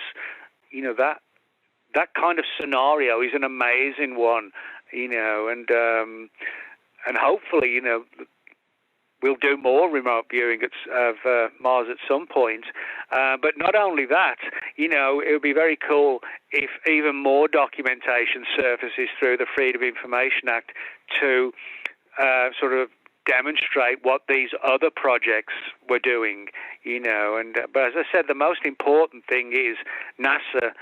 that kind of scenario is an amazing one, and hopefully, we'll do more remote viewing of Mars at some point. But not only that, it would be very cool if even more documentation surfaces through the Freedom of Information Act to sort of demonstrate what these other projects were doing, but as I said, the most important thing is NASA,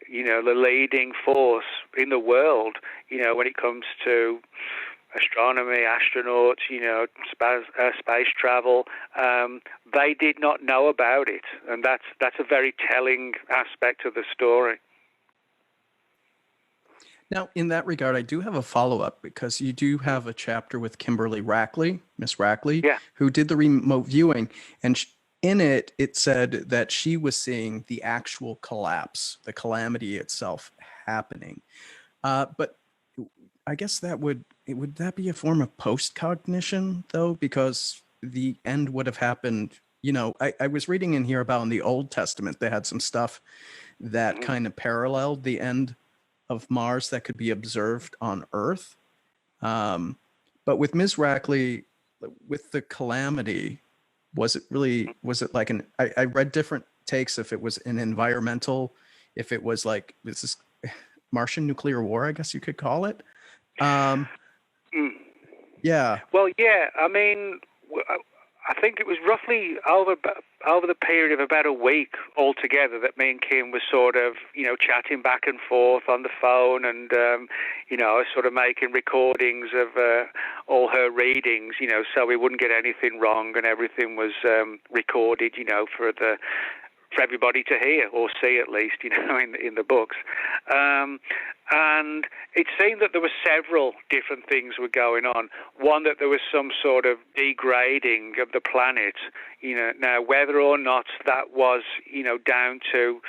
the leading force in the world, when it comes to astronomy, astronauts, space travel. They did not know about it, and that's a very telling aspect of the story. Now, in that regard, I do have a follow-up, because you do have a chapter with Kimberly Rackley, Miss Rackley, who did the remote viewing, and in it said that she was seeing the actual collapse, the calamity itself happening. But I guess would that be a form of post-cognition, though? Because the end would have happened, I was reading in here about in the Old Testament, they had some stuff that kind of paralleled the end of Mars that could be observed on Earth. But with Ms. Rackley, with the calamity, was it like I read different takes, if it was an environmental, if it was like, this is Martian nuclear war, I guess you could call it. Yeah. Well, yeah, I mean, I think it was roughly over the period of about a week altogether that me and Kim was sort of, chatting back and forth on the phone, and, I was sort of making recordings of all her readings, so we wouldn't get anything wrong, and everything was recorded, for everybody to hear or see, at least, in the books. And it seemed that there were several different things were going on. One, that there was some sort of degrading of the planet. Now whether or not that was, down to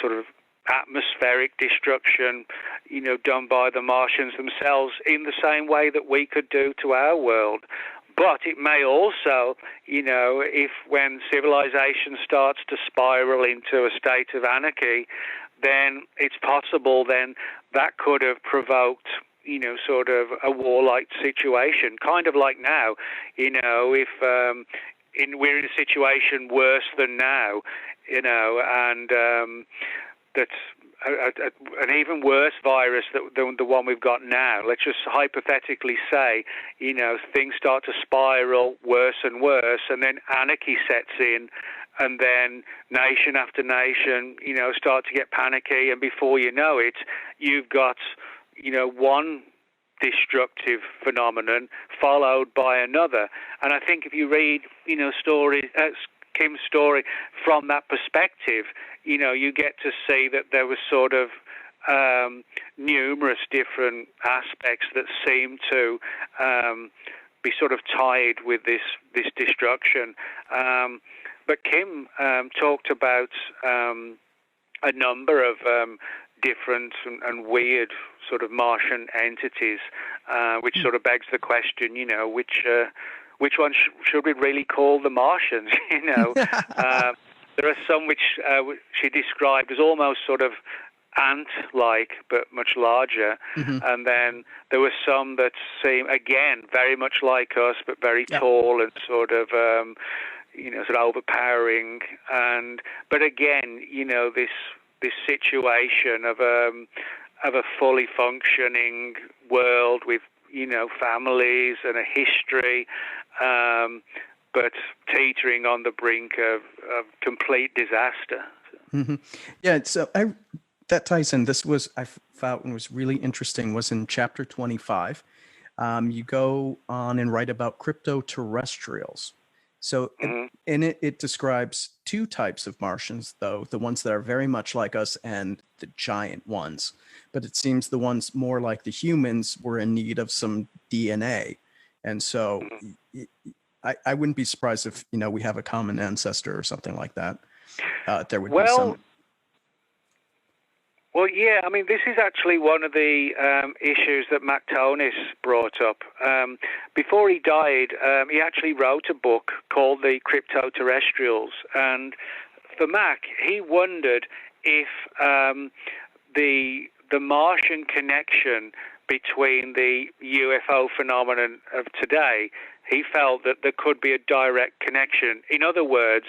sort of atmospheric destruction, done by the Martians themselves in the same way that we could do to our world. But it may also, if when civilization starts to spiral into a state of anarchy, then it's possible then that could have provoked, sort of a warlike situation, kind of like now, if we're in a situation worse than now, and that's an even worse virus than the one we've got now. Let's just hypothetically say, things start to spiral worse and worse, and then anarchy sets in, and then nation after nation, start to get panicky, and before you know it, you've got, one destructive phenomenon followed by another. And I think if you read, Kim's story from that perspective, you get to see that there was sort of numerous different aspects that seem to be sort of tied with this destruction. But Kim talked about a number of different and weird sort of Martian entities, which sort of begs the question, which one should we really call the Martians? There are some which she described as almost sort of ant-like, but much larger. Mm-hmm. And then there were some that seem, again, very much like us, but very tall and sort of, sort of overpowering. But again, this situation of a fully functioning world with, families and a history, but teetering on the brink of complete disaster. Mm-hmm. Yeah, so that ties in. This was, I found was really interesting, was in chapter 25. You go on and write about CryptoTerrestrials. So in it describes two types of Martians, though, the ones that are very much like us and the giant ones. But it seems the ones more like the humans were in need of some DNA. And so I wouldn't be surprised if, we have a common ancestor or something like that. There would be some. Well, yeah, I mean, this is actually one of the issues that Mac Tonis brought up. Before he died, he actually wrote a book called The CryptoTerrestrials. And for Mac, he wondered if the Martian connection between the UFO phenomenon of today, he felt that there could be a direct connection. In other words,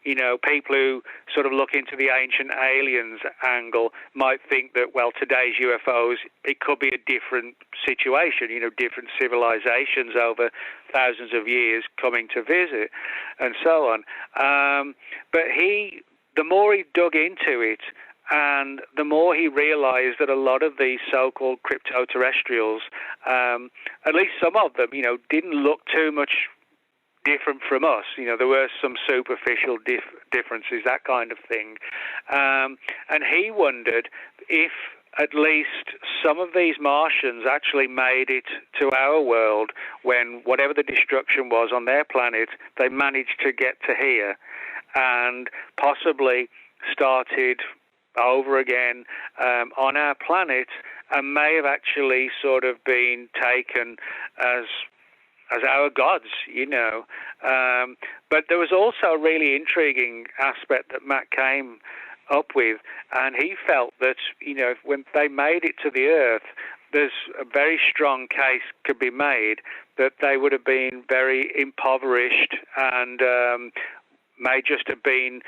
people who sort of look into the ancient aliens angle might think that, well, today's UFOs, it could be a different situation, different civilizations over thousands of years coming to visit and so on. But the more he dug into it, and the more he realized that a lot of these so-called cryptoterrestrials, at least some of them, didn't look too much different from us. There were some superficial differences, that kind of thing. And he wondered if at least some of these Martians actually made it to our world when whatever the destruction was on their planet, they managed to get to here and possibly started over again on our planet, and may have actually sort of been taken as our gods, But there was also a really intriguing aspect that Matt came up with, and he felt that, when they made it to the Earth, there's a very strong case could be made that they would have been very impoverished and may just have been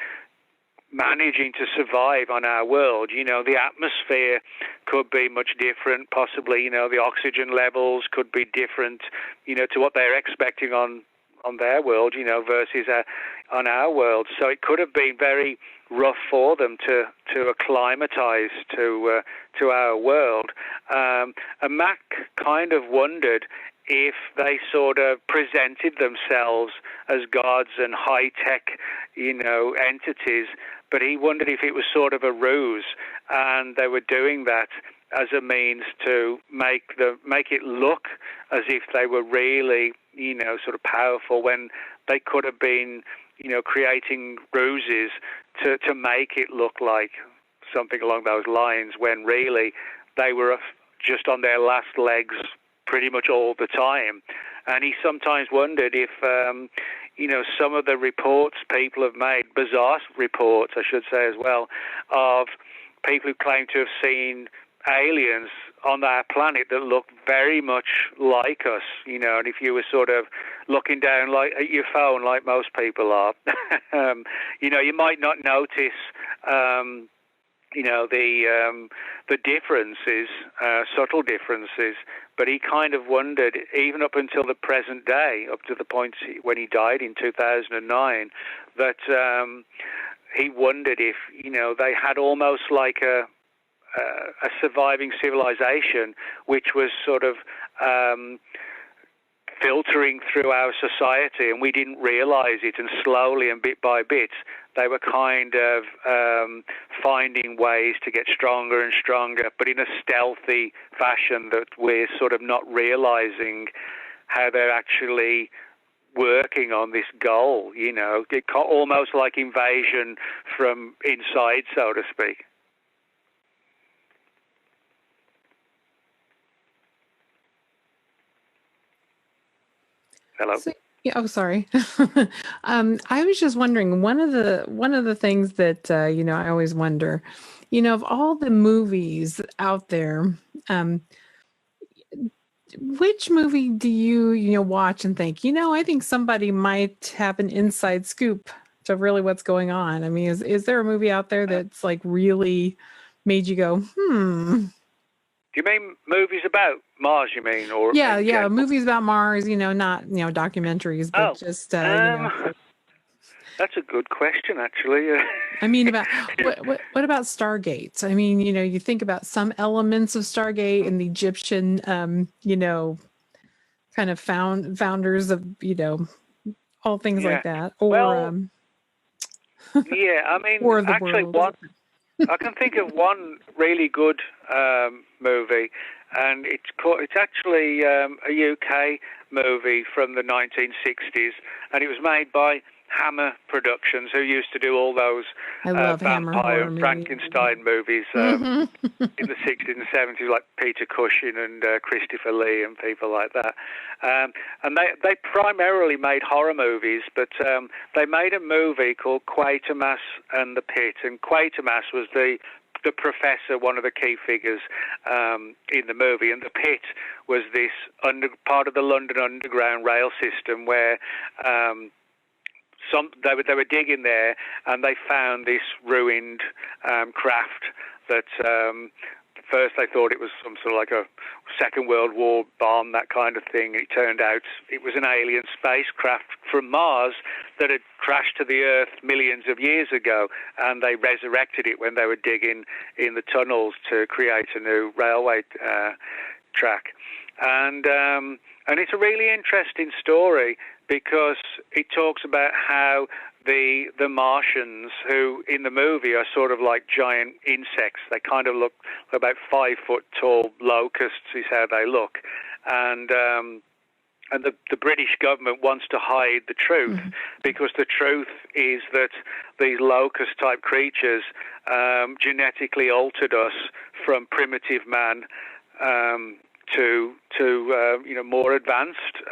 managing to survive on our world. The atmosphere could be much different, possibly, the oxygen levels could be different, to what they're expecting on their world, versus on our world. So it could have been very rough for them to acclimatize to our world. And Mac kind of wondered if they sort of presented themselves as gods and high-tech, entities, but he wondered if it was sort of a ruse, and they were doing that as a means to make it look as if they were really, sort of powerful, when they could have been, creating ruses to make it look like something along those lines, when really they were just on their last legs pretty much all the time. And he sometimes wondered if, some of the reports people have made, bizarre reports, I should say as well, of people who claim to have seen aliens on our planet that look very much like us, and if you were sort of looking down at your phone like most people are, you might not notice, the differences, subtle differences, but he kind of wondered, even up until the present day, up to the point when he died in 2009, that he wondered if, they had almost like a surviving civilization which was sort of filtering through our society, and we didn't realize it, and slowly and bit by bit they were kind of finding ways to get stronger and stronger, but in a stealthy fashion that we're sort of not realizing how they're actually working on this goal, almost like invasion from inside, so to speak. Hello. Sorry. I was just wondering, one of the things that I always wonder, of all the movies out there, which movie do you watch and think, I think somebody might have an inside scoop to really what's going on? I mean, is there a movie out there that's like really made you go, Do you mean movies about Mars, you mean? Or yeah, movies about Mars, not, documentaries, but just, That's a good question, actually. I mean, about what about Stargate? I mean, you think about some elements of Stargate and the Egyptian, kind of founders of, all things like that. Or, yeah, I mean, War of the actually, Worlds. I can think of one really good movie, and it's actually a UK movie from the 1960s, and it was made by Hammer Productions, who used to do all those vampire and Frankenstein movies in the 60s and 70s, like Peter Cushing and Christopher Lee and people like that. And they primarily made horror movies, but they made a movie called Quatermass and the Pit, and Quatermass was the professor, one of the key figures in the movie, and the Pit was this part of the London Underground rail system where they were digging there, and they found this ruined craft that first they thought it was some sort of like a Second World War bomb, that kind of thing. It turned out it was an alien spacecraft from Mars that had crashed to the Earth millions of years ago, and they resurrected it when they were digging in the tunnels to create a new railway track. And it's a really interesting story, because it talks about how the Martians, who in the movie are sort of like giant insects, they kind of look about 5 foot tall locusts is how they look, and the British government wants to hide the truth, because the truth is that these locust type creatures genetically altered us from primitive man to more advanced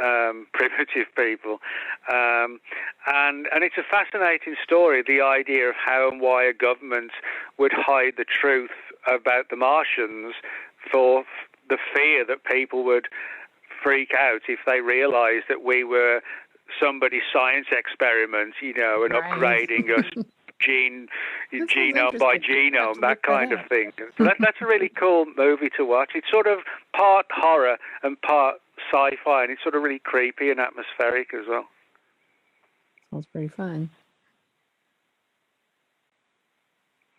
primitive people, and it's a fascinating story, the idea of how and why a government would hide the truth about the Martians for the fear that people would freak out if they realized that we were somebody's science experiment, and upgrading us genome by genome, that kind of thing. So that's a really cool movie to watch. It's sort of part horror and part sci-fi, and it's sort of really creepy and atmospheric as well. Sounds pretty fun.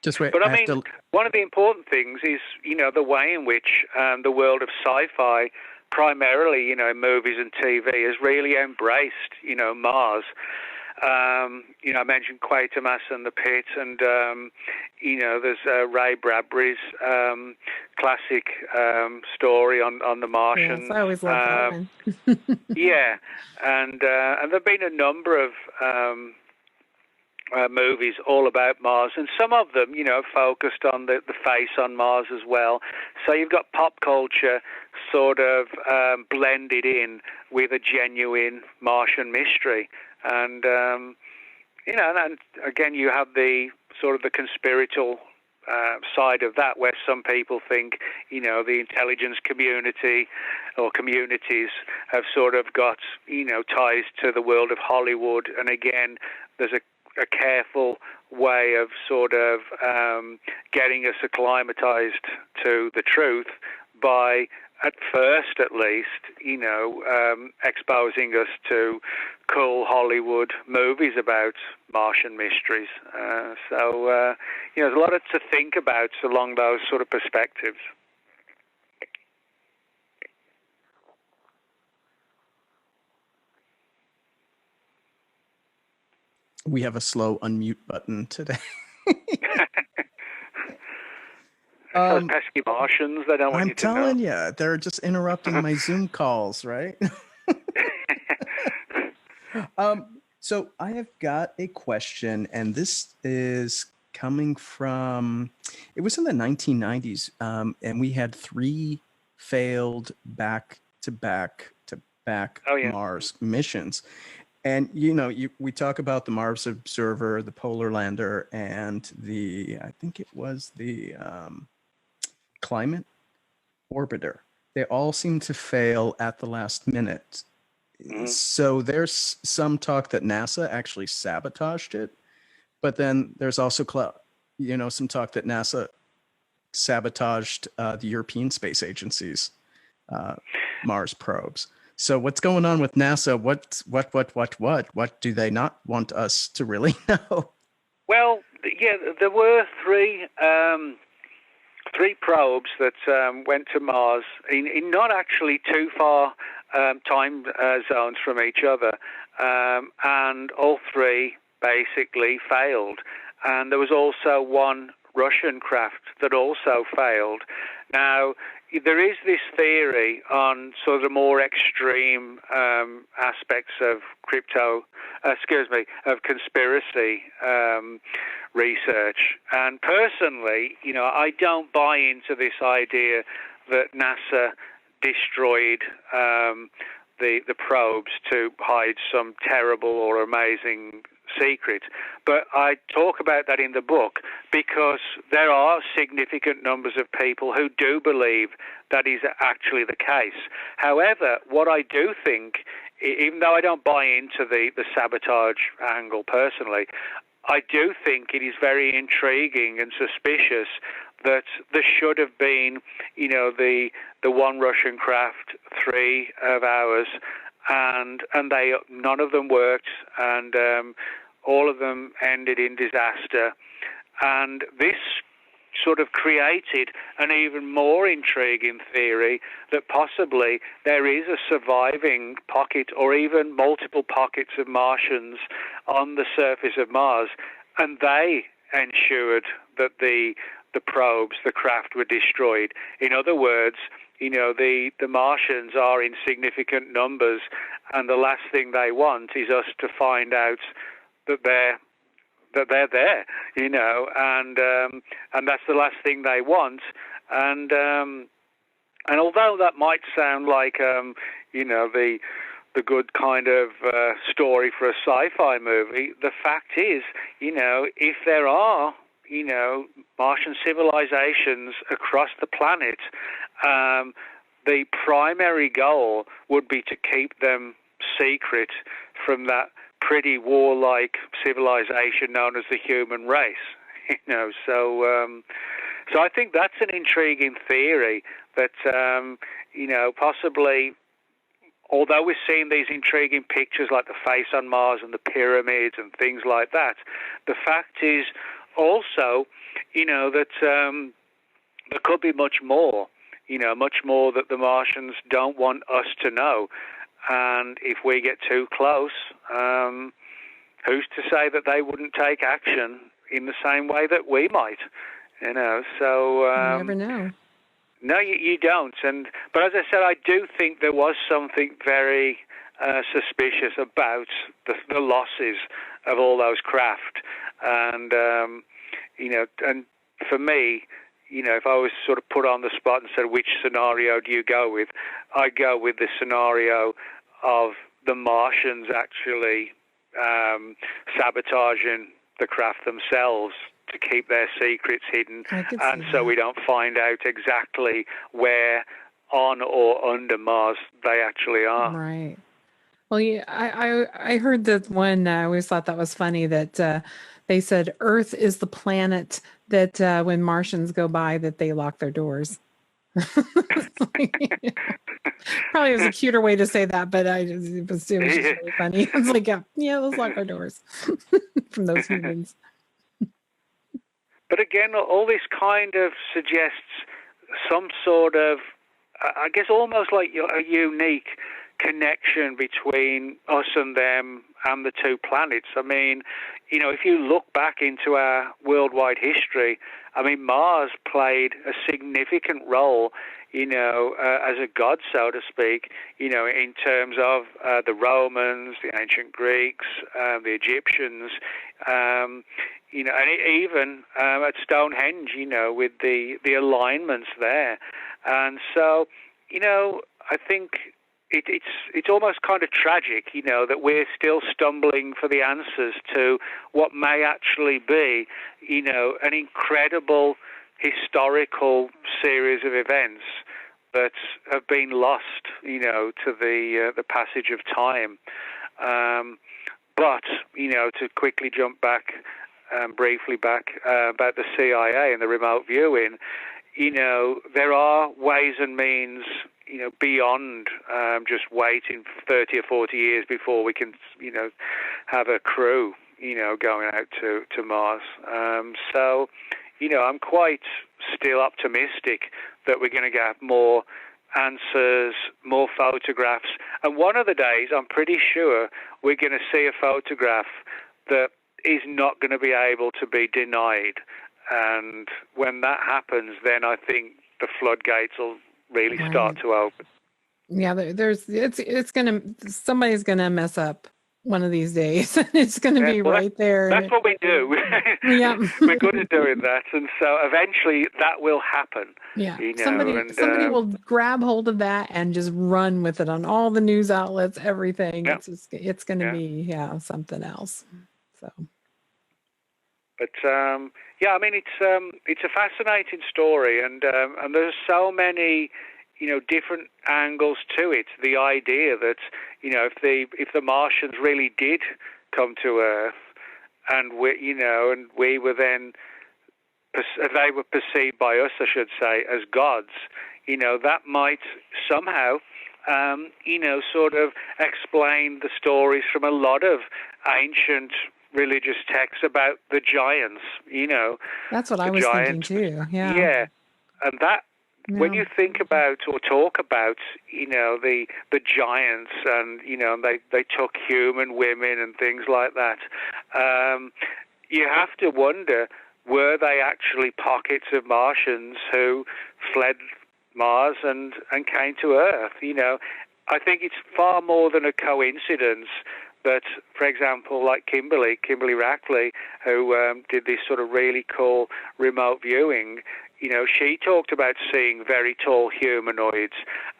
Just wait. But I mean, one of the important things is, the way in which the world of sci-fi, primarily, in movies and TV, has really embraced, Mars. I mentioned Quatermass and the Pit, and there's Ray Bradbury's classic story on the Martians. Yes, I always love that one. Yeah, and there've been a number of movies all about Mars, and some of them, focused on the face on Mars as well. So you've got pop culture sort of blended in with a genuine Martian mystery, and and again you have the sort of the conspiratorial side of that, where some people think, the intelligence community or communities have sort of got, ties to the world of Hollywood, and again, there's a careful way of sort of getting us acclimatized to the truth by, at first at least, exposing us to cool Hollywood movies about Martian mysteries. So there's a lot to think about along those sort of perspectives. We have a slow unmute button today. Those pesky Martians, they don't want I'm you to know. telling you, they're just interrupting my Zoom calls, right? So I have got a question, and this is coming from, it was in the 1990s, and we had 3 failed back-to-back Mars missions. And, we talk about the Mars Observer, the Polar Lander, and I think it was the Climate Orbiter. They all seem to fail at the last minute. Mm-hmm. So there's some talk that NASA actually sabotaged it, but then there's also some talk that NASA sabotaged the European Space Agency's Mars probes. So what's going on with NASA? What do they not want us to really know? Well, yeah, there were 3 probes that went to Mars in not actually too far time zones from each other, and all 3 basically failed. And there was also 1 Russian craft that also failed. Now, there is this theory on sort of more extreme aspects of conspiracy research. And personally, I don't buy into this idea that NASA destroyed the probes to hide some terrible or amazing secret. But I talk about that in the book because there are significant numbers of people who do believe that is actually the case. However, what I do think, even though I don't buy into the sabotage angle personally, I do think it is very intriguing and suspicious that there should have been, the 1 Russian craft, 3 of ours, and none of them worked, and all of them ended in disaster. And this sort of created an even more intriguing theory that possibly there is a surviving pocket or even multiple pockets of Martians on the surface of Mars, and they ensured that the probes, the craft, were destroyed. In other words, the Martians are in significant numbers, and the last thing they want is us to find out that they're there, and that's the last thing they want. And although that might sound like the good kind of story for a sci-fi movie, the fact is, if there are Martian civilizations across the planet, the primary goal would be to keep them secret from that pretty warlike civilization known as the human race. So I think that's an intriguing theory that possibly, although we're seeing these intriguing pictures like the face on Mars and the pyramids and things like that, the fact is also, that there could be much more that the Martians don't want us to know. And if we get too close, who's to say that they wouldn't take action in the same way that we might? So You never know. No, you don't. But as I said, I do think there was something very suspicious about the losses of all those craft, and and for me, if I was sort of put on the spot and said, which scenario do you go with? I go with the scenario of the Martians actually sabotaging the craft themselves to keep their secrets hidden, and so we don't find out exactly where on or under Mars they actually are. Right. Well, yeah, I heard that one. I always thought that was funny that they said Earth is the planet that when Martians go by that they lock their doors. Probably was a cuter way to say that, but it was just really funny. It's like, yeah, let's lock our doors from those humans. But again, all this kind of suggests some sort of, I guess, almost like a unique connection between us and them and the two planets. I mean, if you look back into our worldwide history, I mean, Mars played a significant role, as a god, so to speak, in terms of the Romans, the ancient Greeks, the Egyptians, and even at Stonehenge, with the alignments there. And so, I think it's almost kind of tragic, that we're still stumbling for the answers to what may actually be, an incredible historical series of events that have been lost, to the passage of time. But, to quickly jump back, briefly back about the CIA and the remote viewing, there are ways and means, beyond just waiting 30 or 40 years before we can, have a crew, going out to Mars. So, I'm quite still optimistic that we're going to get more answers, more photographs. And one of the days, I'm pretty sure we're going to see a photograph that is not going to be able to be denied. And when that happens, then I think the floodgates will really start to open. Yeah, somebody's gonna mess up one of these days. It's gonna be right there. That's what we do. Yeah. We're good at doing that, and so eventually that will happen. Yeah, somebody will grab hold of that and just run with it on all the news outlets, everything. Yeah. It's going to be something else. So. But I mean, it's a fascinating story, and there's so many, different angles to it. The idea that, if the Martians really did come to Earth, and we were then, they were perceived by us, I should say, as gods, that might somehow, sort of explain the stories from a lot of ancient religious texts about the giants, That's what I was thinking too. Yeah. Yeah. And that, when you think about or talk about, the giants and, they took human women and things like that, you have to wonder, were they actually pockets of Martians who fled Mars and came to Earth? I think it's far more than a coincidence. But, for example, like Kimberly Rackley, who did this sort of really cool remote viewing, she talked about seeing very tall humanoids.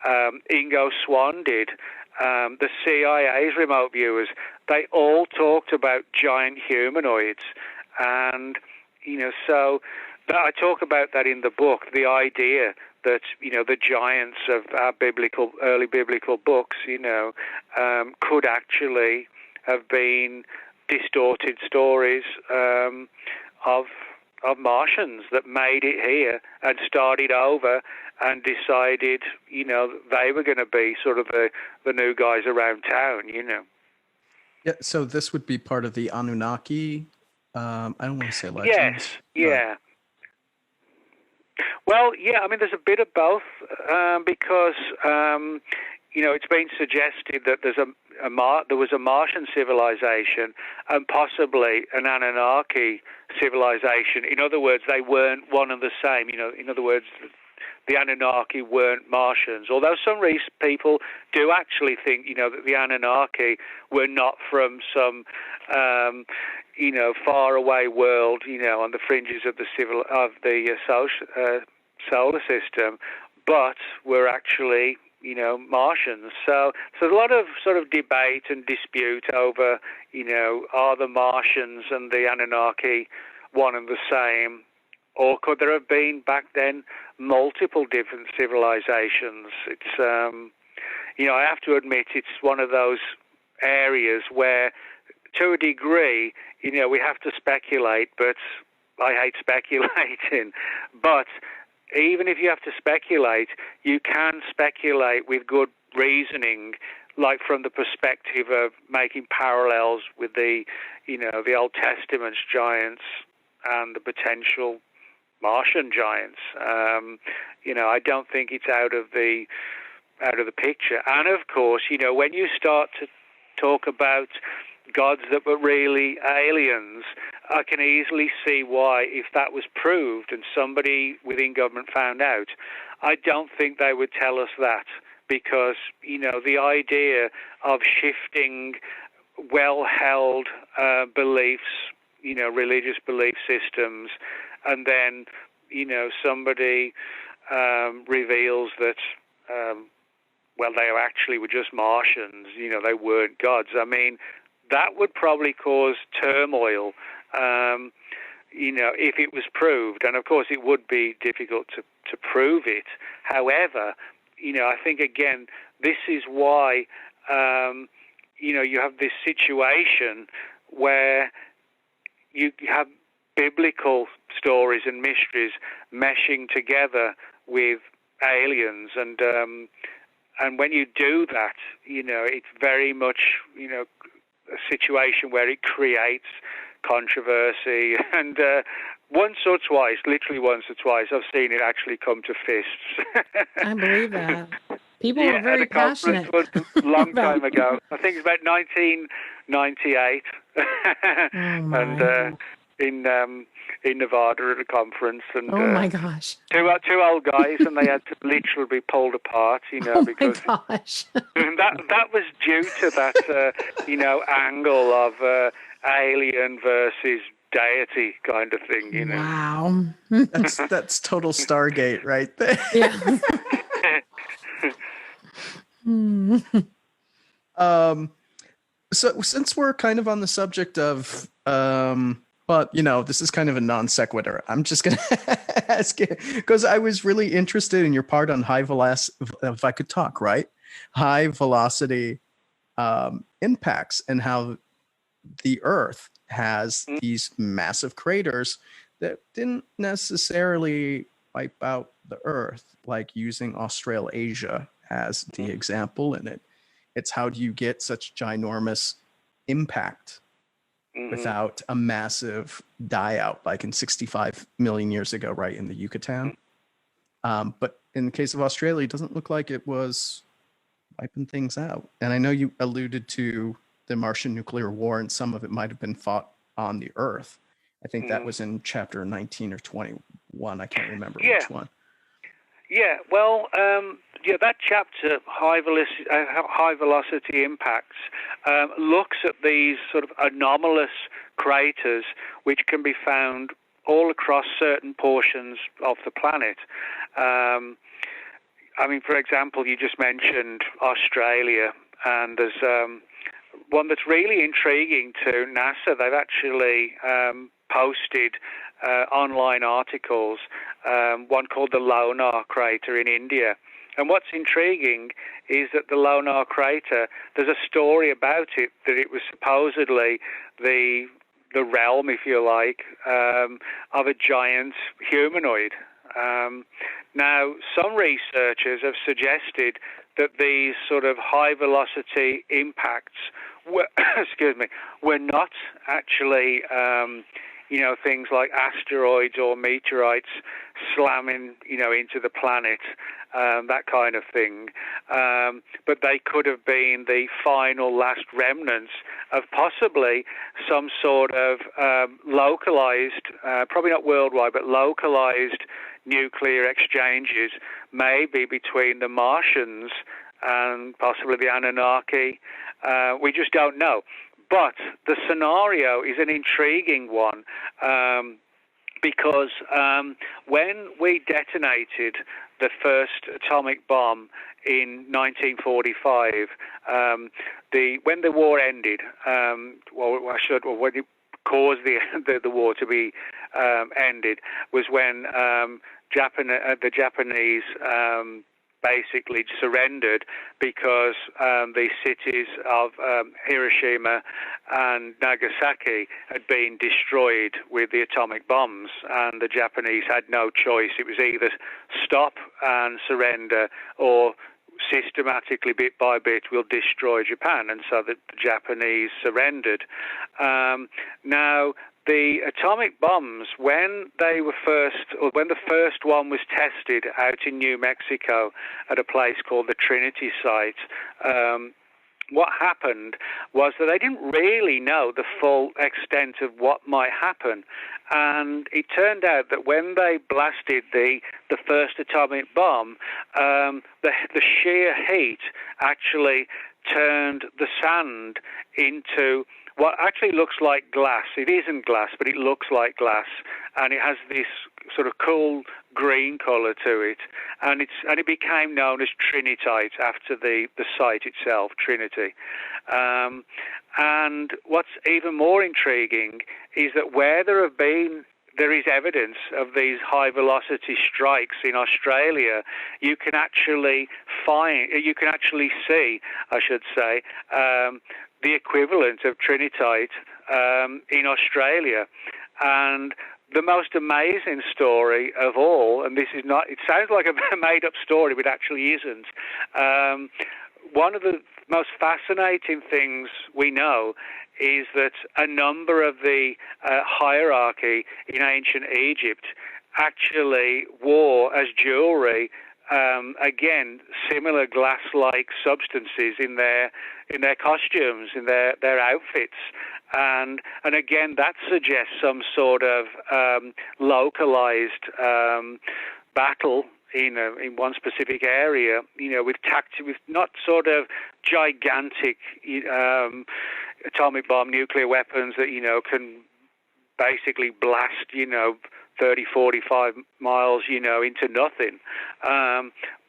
Ingo Swann did. The CIA's remote viewers, they all talked about giant humanoids. And, so I talk about that in the book, the idea that, the giants of our early biblical books, could actually have been distorted stories of Martians that made it here and started over and decided, they were going to be sort of the new guys around town, Yeah, so this would be part of the Anunnaki. I don't want to say legends. Yes, yeah. Well, yeah, I mean, there's a bit of both because, it's been suggested that there was a Martian civilization and possibly an Anunnaki civilization. In other words, they weren't one and the same. In other words, the Anunnaki weren't Martians. Although some people do actually think, that the Anunnaki were not from some, far away world, on the fringes of the solar system, but were actually, Martians. So there's a lot of sort of debate and dispute over, are the Martians and the Anunnaki one and the same? Or could there have been back then multiple different civilizations? It's, I have to admit, it's one of those areas where, to a degree, we have to speculate, but I hate speculating. But even if you have to speculate, you can speculate with good reasoning, like from the perspective of making parallels with the Old Testament's giants and the potential Martian giants. I don't think it's out of the picture. And of course, when you start to talk about gods that were really aliens, I can easily see why, if that was proved and somebody within government found out, I don't think they would tell us that, because the idea of shifting well-held beliefs, religious belief systems, and then, somebody reveals that, they actually were just Martians, they weren't gods. I mean, that would probably cause turmoil, if it was proved. And, of course, it would be difficult to prove it. However, I think, again, this is why, you have this situation where you have biblical stories and mysteries meshing together with aliens, and when you do that, it's very much a situation where it creates controversy, and literally once or twice, I've seen it actually come to fists. I believe that. People are very passionate. Was a long time ago. I think it's about 1998, and in Nevada at a conference, and oh my gosh, two old guys, and they had to literally be pulled apart, because my gosh. that was due to that angle of alien versus deity kind of thing, Wow. That's total Stargate right there. Yeah. So since we're kind of on the subject of but this is kind of a non sequitur, I'm just gonna ask you, because I was really interested in your part on high velocity, if I could talk, right? High velocity impacts, and how the Earth has these massive craters that didn't necessarily wipe out the Earth, like using Australasia as the example in it. It's how do you get such ginormous impact without a massive die out, like in 65 million years ago, right, in the Yucatan. But in the case of Australia, it doesn't look like it was wiping things out. And I know you alluded to the Martian nuclear war, and some of it might have been fought on the Earth. I think that was in chapter 19 or 21. I can't remember which one. Yeah, well, that chapter, high velocity impacts, looks at these sort of anomalous craters which can be found all across certain portions of the planet. For example, you just mentioned Australia, and there's one that's really intriguing to NASA. They've actually posted online articles, one called the Lonar crater in India. And what's intriguing is that the Lonar crater, there's a story about it that it was supposedly the realm, if you like, of a giant humanoid. Now, some researchers have suggested that these sort of high-velocity impacts were, were not actually, things like asteroids or meteorites slamming, into the planet, that kind of thing. But they could have been the final last remnants of possibly some sort of localized, probably not worldwide, but localized nuclear exchanges, maybe between the Martians and possibly the Anunnaki. We just don't know. But the scenario is an intriguing one, because when we detonated the first atomic bomb in 1945, when the war ended, when it caused the war to be ended, was when the Japanese basically surrendered because the cities of Hiroshima and Nagasaki had been destroyed with the atomic bombs, and the Japanese had no choice. It was either stop and surrender, or systematically, bit by bit, we'll destroy Japan. And so the Japanese surrendered. Now, the atomic bombs, when the first one was tested out in New Mexico at a place called the Trinity site, what happened was that they didn't really know the full extent of what might happen. And it turned out that when they blasted the first atomic bomb, the sheer heat actually turned the sand into what actually looks like glass. It isn't glass, but it looks like glass, and it has this sort of cool green color to it, and it became known as trinitite after the site itself, Trinity. And what's even more intriguing is that where there is evidence of these high velocity strikes in Australia, you can actually see, I should say, the equivalent of trinitite in Australia. And the most amazing story of all, and it sounds like a made-up story, but actually isn't. One of the most fascinating things we know is that a number of the hierarchy in ancient Egypt actually wore as jewelry, again, similar glass-like substances in their costumes, in their outfits, and again, that suggests some sort of localized battle in one specific area, with not sort of gigantic atomic bomb nuclear weapons that can basically blast 30, 45 miles into nothing,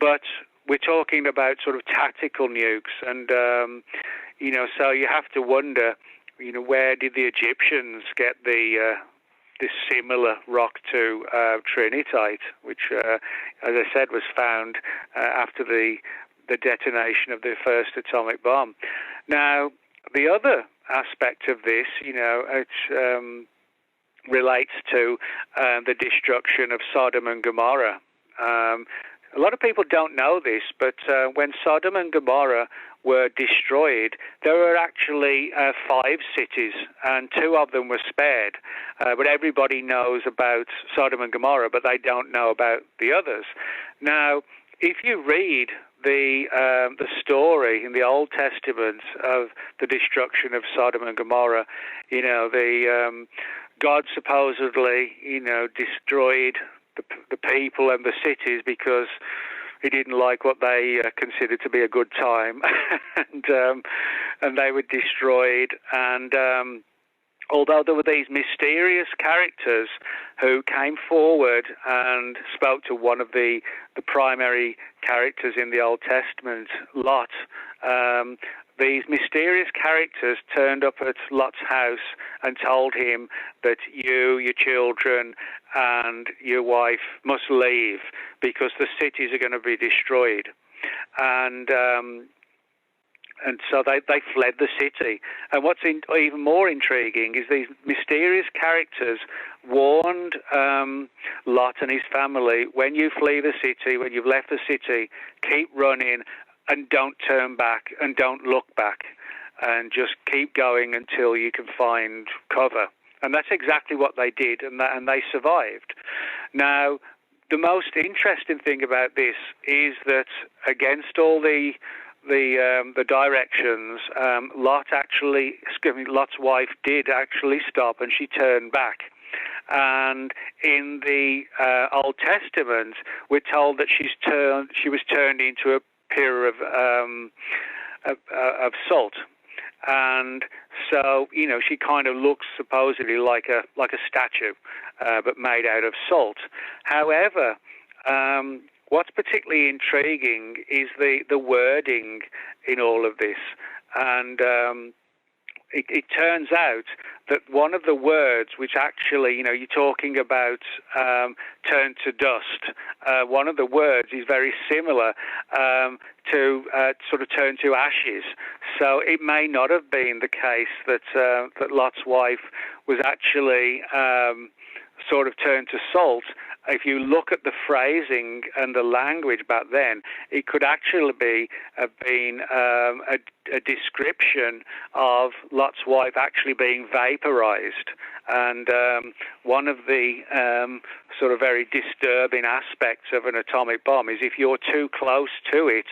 but we're talking about sort of tactical nukes, and so you have to wonder, where did the Egyptians get this similar rock to trinitite, which, as I said, was found after the detonation of the first atomic bomb. Now, the other aspect of this, it relates to the destruction of Sodom and Gomorrah. A lot of people don't know this, but when Sodom and Gomorrah were destroyed, there were actually 5 cities, and 2 of them were spared. But everybody knows about Sodom and Gomorrah, but they don't know about the others. Now, if you read the story in the Old Testament of the destruction of Sodom and Gomorrah, God supposedly, destroyed the people and the cities because he didn't like what they considered to be a good time, and they were destroyed. And although there were these mysterious characters who came forward and spoke to one of the primary characters in the Old Testament, Lot, these mysterious characters turned up at Lot's house and told him that you, your children, and your wife must leave because the cities are going to be destroyed. And so they fled the city. And what's even more intriguing is these mysterious characters warned Lot and his family, when you flee the city, when you've left the city, keep running and don't turn back and don't look back, and just keep going until you can find cover. And that's exactly what they did, and they survived. Now, the most interesting thing about this is that against all the directions, Lot's wife did actually stop, and she turned back. And in the Old Testament, we're told that she was turned into a pillar of salt. And so, she kind of looks supposedly like a statue, but made out of salt. However, what's particularly intriguing is the wording in all of this. And it turns out that one of the words which actually, you're talking about turn to dust, one of the words is very similar to sort of turn to ashes. So it may not have been the case that Lot's wife was actually sort of turned to salt. If you look at the phrasing and the language back then, it could actually have been a description of Lot's wife actually being vaporized. And one of the sort of very disturbing aspects of an atomic bomb is if you're too close to it,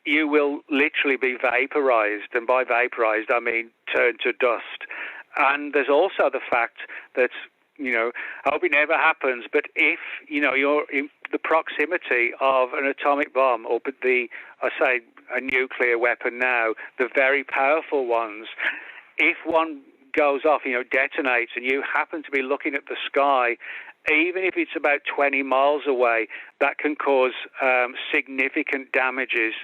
you will literally be vaporized. And by vaporized, I mean turned to dust. And there's also the fact that, I hope it never happens, but if, you're in the proximity of an atomic bomb or a nuclear weapon now, the very powerful ones, if one goes off, detonates, and you happen to be looking at the sky, even if it's about 20 miles away, that can cause significant damages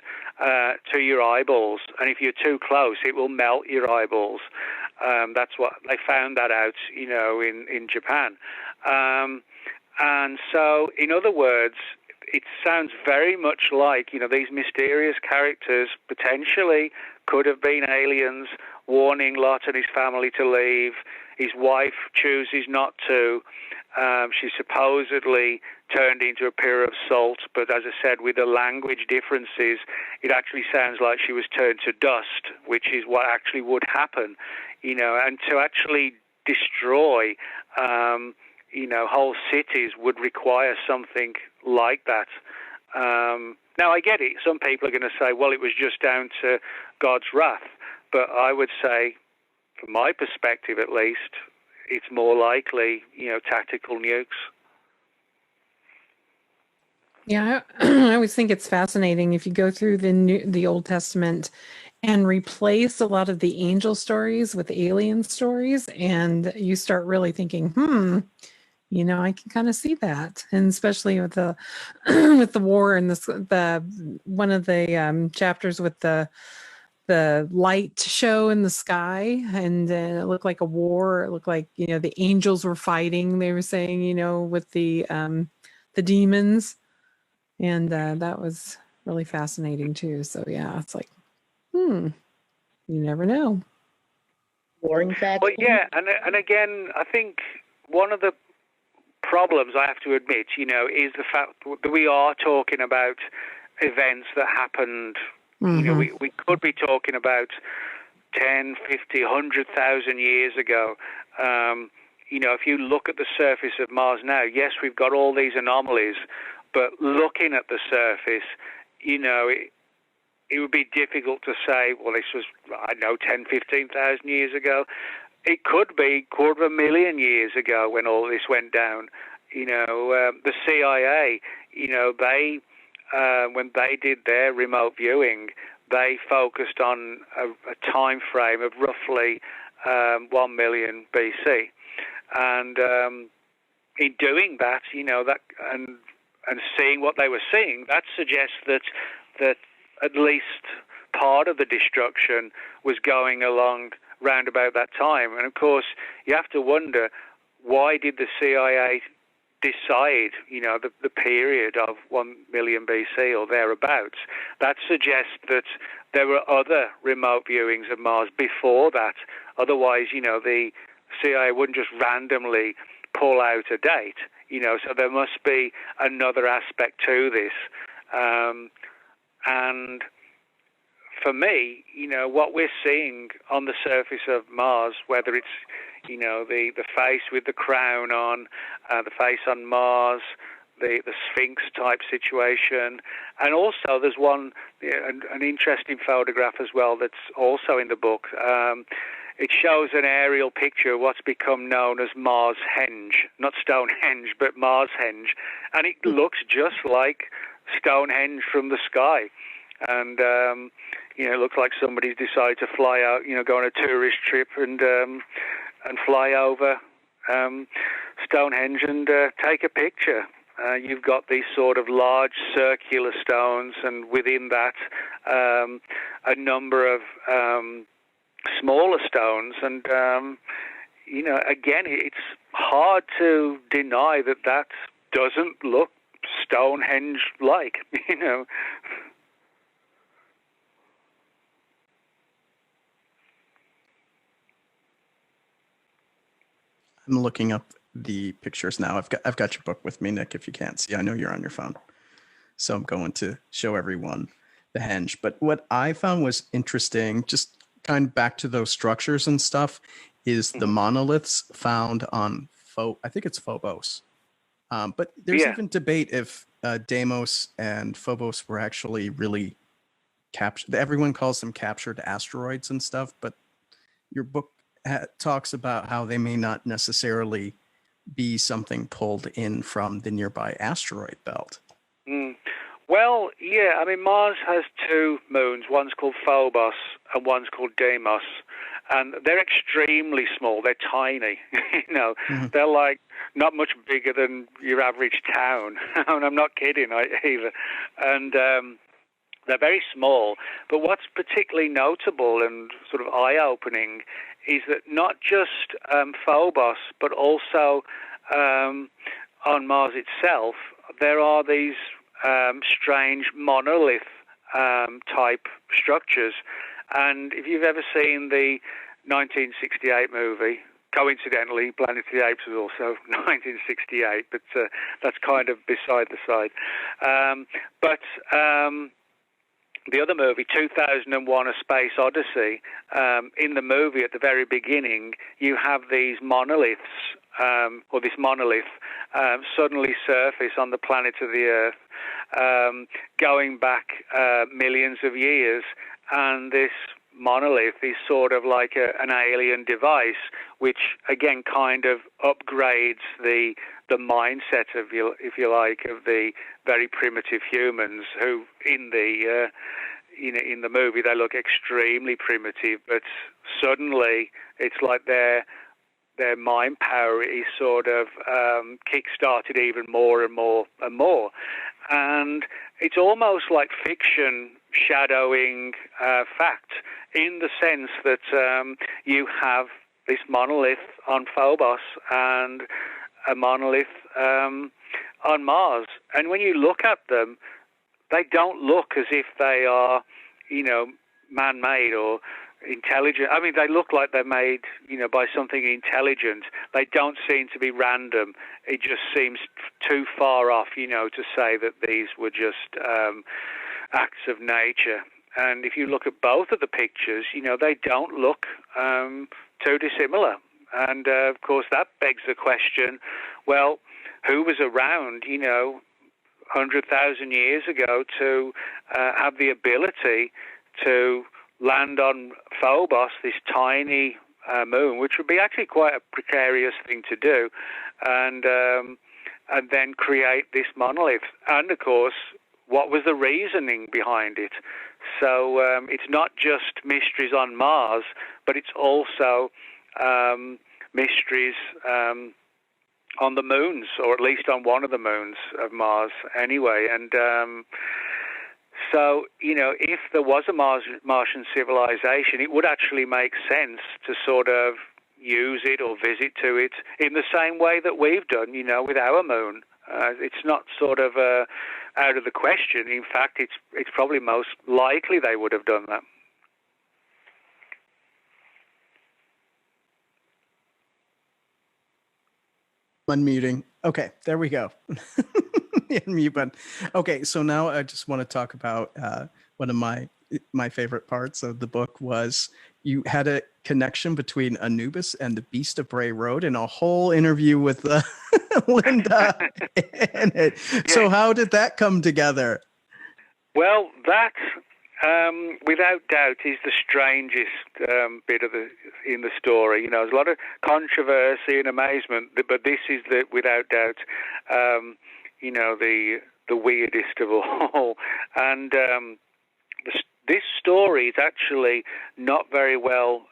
to your eyeballs. And if you're too close, it will melt your eyeballs. That's what they found that out, in Japan. And so, in other words, it sounds very much like, these mysterious characters potentially could have been aliens warning Lot and his family to leave. His wife chooses not to. She supposedly turned into a pillar of salt, but as I said, with the language differences, it actually sounds like she was turned to dust, which is what actually would happen, and to actually destroy, whole cities would require something like that. Now, I get it. Some people are going to say, well, it was just down to God's wrath. But I would say, from my perspective at least, it's more likely, tactical nukes. Yeah, I always think it's fascinating if you go through the Old Testament and replace a lot of the angel stories with alien stories, and you start really thinking, I can kind of see that, and especially with the with the war and the one of the chapters with the light show in the sky, and it looked like a war. It looked like the angels were fighting. They were saying with the demons, and that was really fascinating too. So yeah, it's like you never know. Warring facts. Well, yeah, and again, I think one of the problems, I have to admit, is the fact that we are talking about events that happened. Mm-hmm. We could be talking about 10, 50, 100,000 years ago. If you look at the surface of Mars now, yes, we've got all these anomalies, but looking at the surface, it would be difficult to say, well, this was, 10, 15,000 years ago. It could be 250,000 years ago when all this went down. The CIA, they when they did their remote viewing, they focused on a time frame of roughly 1 million BC. And in doing that, and seeing what they were seeing, that suggests that at least part of the destruction was going along round about that time. And of course, you have to wonder, why did the CIA decide, the period of 1 million BC or thereabouts? That suggests that there were other remote viewings of Mars before that. Otherwise, the CIA wouldn't just randomly pull out a date, so there must be another aspect to this. And for me, what we're seeing on the surface of Mars, whether it's, You know, the face with the crown on, the face on Mars, the Sphinx type situation, and also there's one an interesting photograph as well that's also in the book. It shows an aerial picture of what's become known as Mars Henge, not Stonehenge, but Mars Henge, and it looks just like Stonehenge from the sky. And you know, it looks like somebody's decided to fly out, you know, go on a tourist trip and fly over Stonehenge and take a picture. You've got these sort of large circular stones, and within that, a number of smaller stones. And you know, again, it's hard to deny that that doesn't look Stonehenge-like. You know. I'm looking up the pictures now. I've got your book with me, Nick, if you can't see. I know you're on your phone. So I'm going to show everyone the henge. But what I found was interesting, just kind of back to those structures and stuff, is the monoliths found on, I think it's Phobos. But there's even debate if Deimos and Phobos were actually really captured. Everyone calls them captured asteroids and stuff, but your book talks about how they may not necessarily be something pulled in from the nearby asteroid belt. Well, yeah, I mean, Mars has two moons. One's called Phobos and one's called Deimos. And they're extremely small. They're tiny. You know, they're like not much bigger than your average town. And I'm not kidding either. And they're very small. But what's particularly notable and sort of eye-opening is that not just Phobos, but also on Mars itself, there are these strange monolith type structures. And if you've ever seen the 1968 movie, coincidentally, Planet of the Apes was also 1968, but that's kind of beside the side. But the other movie, 2001: A Space Odyssey, in the movie at the very beginning, you have these monoliths, or this monolith, suddenly surface on the planet of the Earth, going back millions of years, and this monolith is sort of like an alien device, which again kind of upgrades the mindset of, if you like, of the very primitive humans who in the in the movie they look extremely primitive, but suddenly it's like their mind power is sort of kick-started even more and more and more. And it's almost like fiction shadowing fact, in the sense that you have this monolith on Phobos and a monolith on Mars. And when you look at them, they don't look as if they are, you know, man-made or intelligent. I mean, they look like they're made, you know, by something intelligent. They don't seem to be random. It just seems too far off, you know, to say that these were just acts of nature. And if you look at both of the pictures, you know, they don't look too dissimilar. And of course, that begs the question, well, who was around, you know, 100,000 years ago to have the ability to land on Phobos, this tiny moon, which would be actually quite a precarious thing to do, and then create this monolith. And of course, what was the reasoning behind it? So it's not just mysteries on Mars, but it's also mysteries on the moons, or at least on one of the moons of Mars anyway. And so, you know, if there was a Martian civilization, it would actually make sense to sort of use it or visit to it in the same way that we've done, you know, with our moon. It's not sort of out of the question. In fact, it's probably most likely they would have done that. Unmuting. Okay, there we go. Unmute button. Okay, so now I just want to talk about one of my favorite parts of the book was you had a connection between Anubis and the Beast of Bray Road in a whole interview with Linda in it. So how did that come together? Well, that, without doubt, is the strangest bit in the story. You know, there's a lot of controversy and amazement, but this is without doubt, you know, the weirdest of all. And this story is actually not very well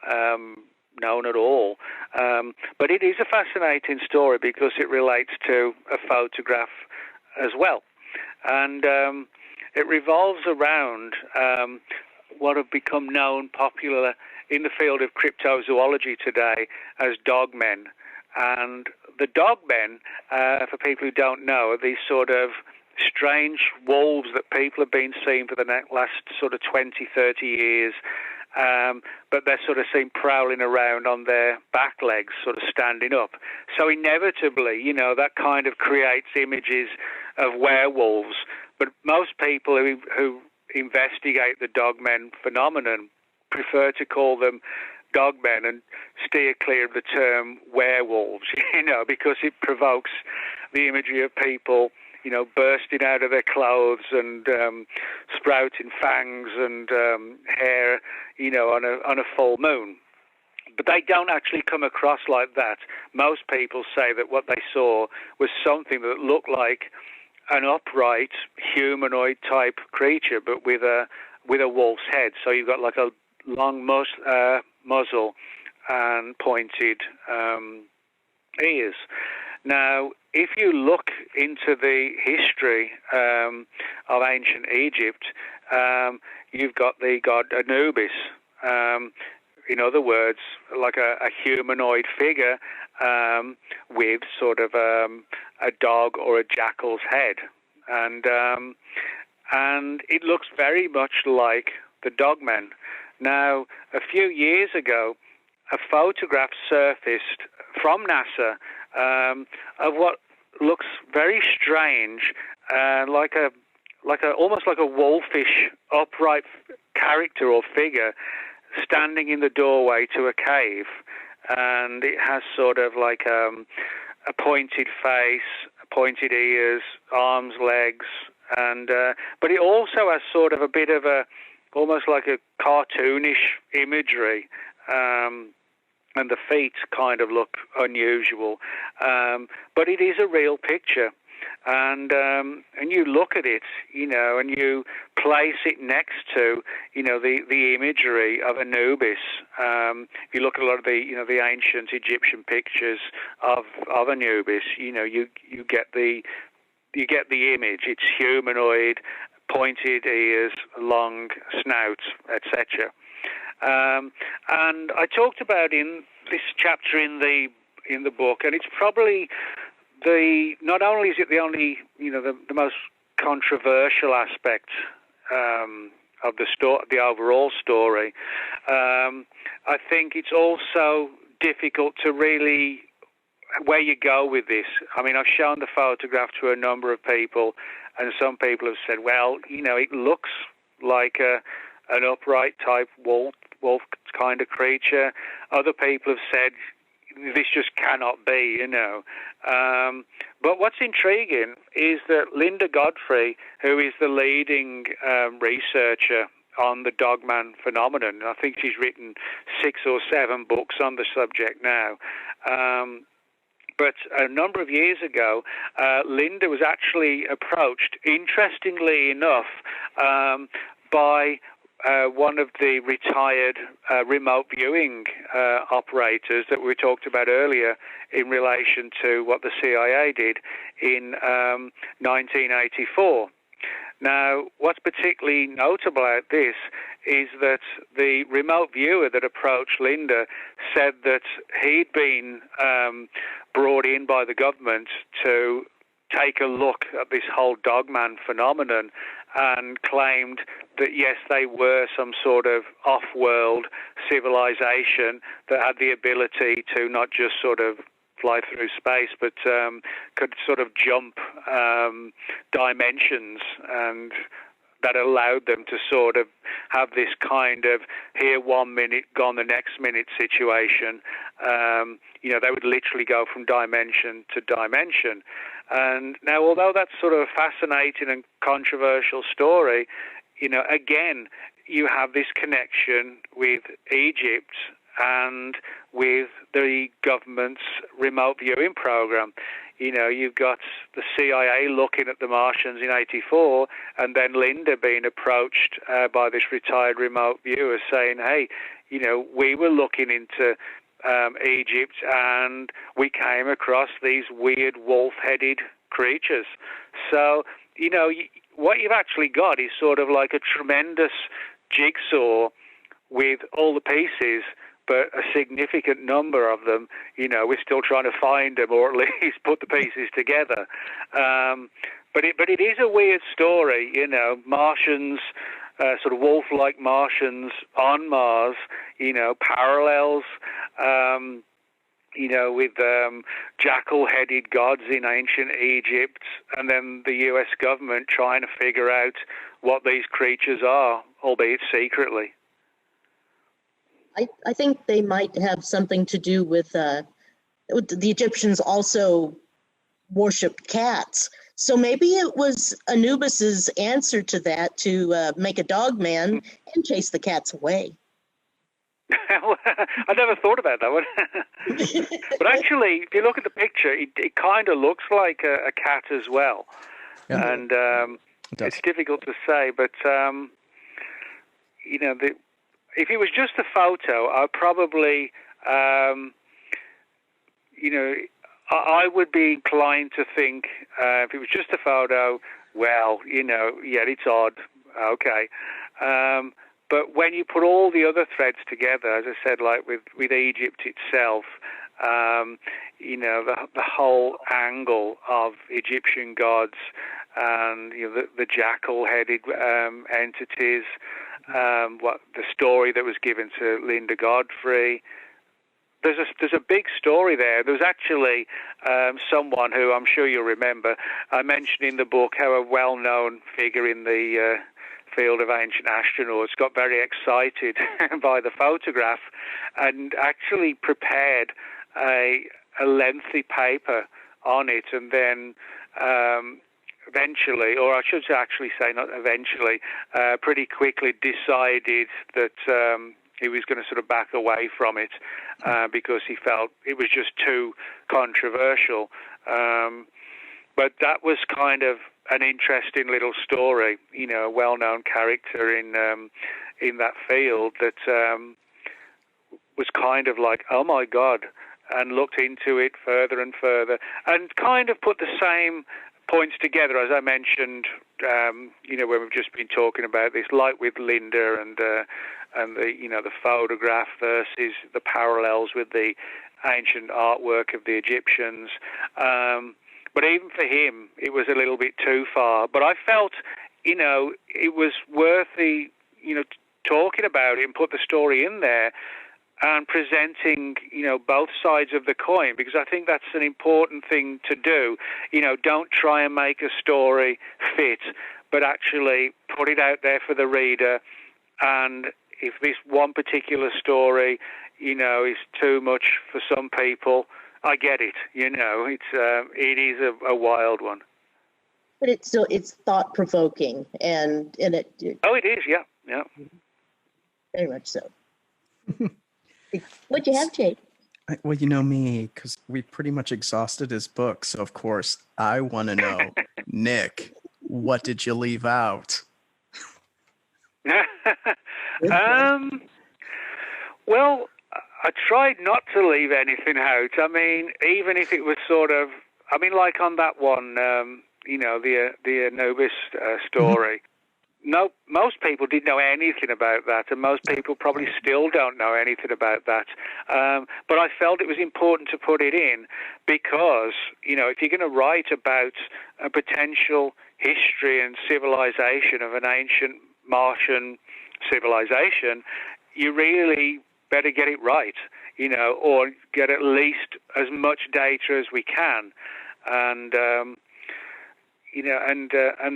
known at all, but it is a fascinating story because it relates to a photograph as well, and it revolves around what have become popular in the field of cryptozoology today as dogmen. And the dogmen, for people who don't know, are these sort of strange wolves that people have been seeing for the last sort of 20, 30 years, but they're sort of seen prowling around on their back legs, sort of standing up. So inevitably, you know, that kind of creates images of werewolves. But most people who investigate the dogmen phenomenon prefer to call them dogmen and steer clear of the term werewolves, you know, because it provokes the imagery of people, you know, bursting out of their clothes and sprouting fangs and hair, you know, on a full moon. But they don't actually come across like that. Most people say that what they saw was something that looked like an upright humanoid type creature, but with a wolf's head. So you've got like a long muzzle and pointed ears. Now, if you look into the history of ancient Egypt, you've got the god Anubis. In other words, like a humanoid figure with sort of a dog or a jackal's head, and it looks very much like the dogmen. Now, a few years ago, a photograph surfaced from NASA of what looks very strange, almost like a wolfish upright character or figure standing in the doorway to a cave, and it has sort of like a pointed face, pointed ears, arms, legs, and but it also has sort of a bit of almost like a cartoonish imagery, and the feet kind of look unusual, but it is a real picture. And you look at it, you know, and you place it next to, you know, the imagery of Anubis. If you look at a lot of the ancient Egyptian pictures of Anubis, you know, you get the image. It's humanoid, pointed ears, long snout, etc. And I talked about in this chapter in the book, and it's probably not only is it the only, you know, the most controversial aspect of the overall story. I think it's also difficult to really where you go with this. I mean, I've shown the photograph to a number of people, and some people have said, well, you know, it looks like an upright type wolf kind of creature. Other people have said this just cannot be, you know. But what's intriguing is that Linda Godfrey, who is the leading researcher on the dogman phenomenon, I think she's written 6 or 7 books on the subject now. But a number of years ago, Linda was actually approached, interestingly enough, by one of the retired remote viewing operators that we talked about earlier in relation to what the CIA did in 1984. Now, what's particularly notable about this is that the remote viewer that approached Linda said that he'd been brought in by the government to take a look at this whole dogman phenomenon, and claimed that, yes, they were some sort of off-world civilization that had the ability to not just sort of fly through space, but could sort of jump dimensions and that allowed them to sort of have this kind of here 1 minute, gone the next minute situation. They would literally go from dimension to dimension. And now, although that's sort of a fascinating and controversial story, again, you have this connection with Egypt and with the government's remote viewing program. You've got the CIA looking at the Martians in '84, and then Linda being approached by this retired remote viewer saying, hey, we were looking into Egypt and we came across these weird wolf-headed creatures. So, what you've actually got is sort of like a tremendous jigsaw with all the pieces, but a significant number of them, we're still trying to find them, or at least put the pieces together. But it is a weird story, Martians, sort of wolf-like Martians on Mars, parallels, with jackal-headed gods in ancient Egypt, and then the U.S. government trying to figure out what these creatures are, albeit secretly. I think they might have something to do with the Egyptians also worshipped cats. So maybe it was Anubis's answer to that, to make a dog man and chase the cats away. I never thought about that one. But actually, if you look at the picture, it kind of looks like a cat as well. Yeah. And it's difficult to say, but if it was just a photo, I'd probably, I would be inclined to think, if it was just a photo, well, yeah, it's odd, okay. But when you put all the other threads together, as I said, like with Egypt itself, the whole angle of Egyptian gods and the jackal-headed entities, what the story that was given to Linda Godfrey. There's a big story there. There was actually someone who I'm sure you'll remember. I mentioned in the book how a well-known figure in the field of ancient astronauts got very excited by the photograph and actually prepared a lengthy paper on it, and then eventually, or I should actually say not eventually, pretty quickly decided that he was going to sort of back away from it because he felt it was just too controversial. But that was kind of an interesting little story, a well-known character in that field that was kind of like, oh my God, and looked into it further and further, and kind of put the same points together as I mentioned, when we've just been talking about this, like with Linda and the the photograph versus the parallels with the ancient artwork of the Egyptians. But even for him, it was a little bit too far. But I felt, it was worth the, talking about it and put the story in there and presenting, both sides of the coin, because I think that's an important thing to do. Don't try and make a story fit, but actually put it out there for the reader. And if this one particular story, is too much for some people, I get it. It is a wild one. But it's thought provoking, and it. Oh, it is. Yeah. Very much so. What'd you have, Jake? Well, you know me, because we pretty much exhausted his book. So, of course, I want to know, Nick, what did you leave out? Well, I tried not to leave anything out. I mean, even if it was sort of, like on that one, the Anubis story. No, most people didn't know anything about that, and most people probably still don't know anything about that. But I felt it was important to put it in because, if you're going to write about a potential history and civilization of an ancient Martian civilization, you really better get it right, or get at least as much data as we can. And and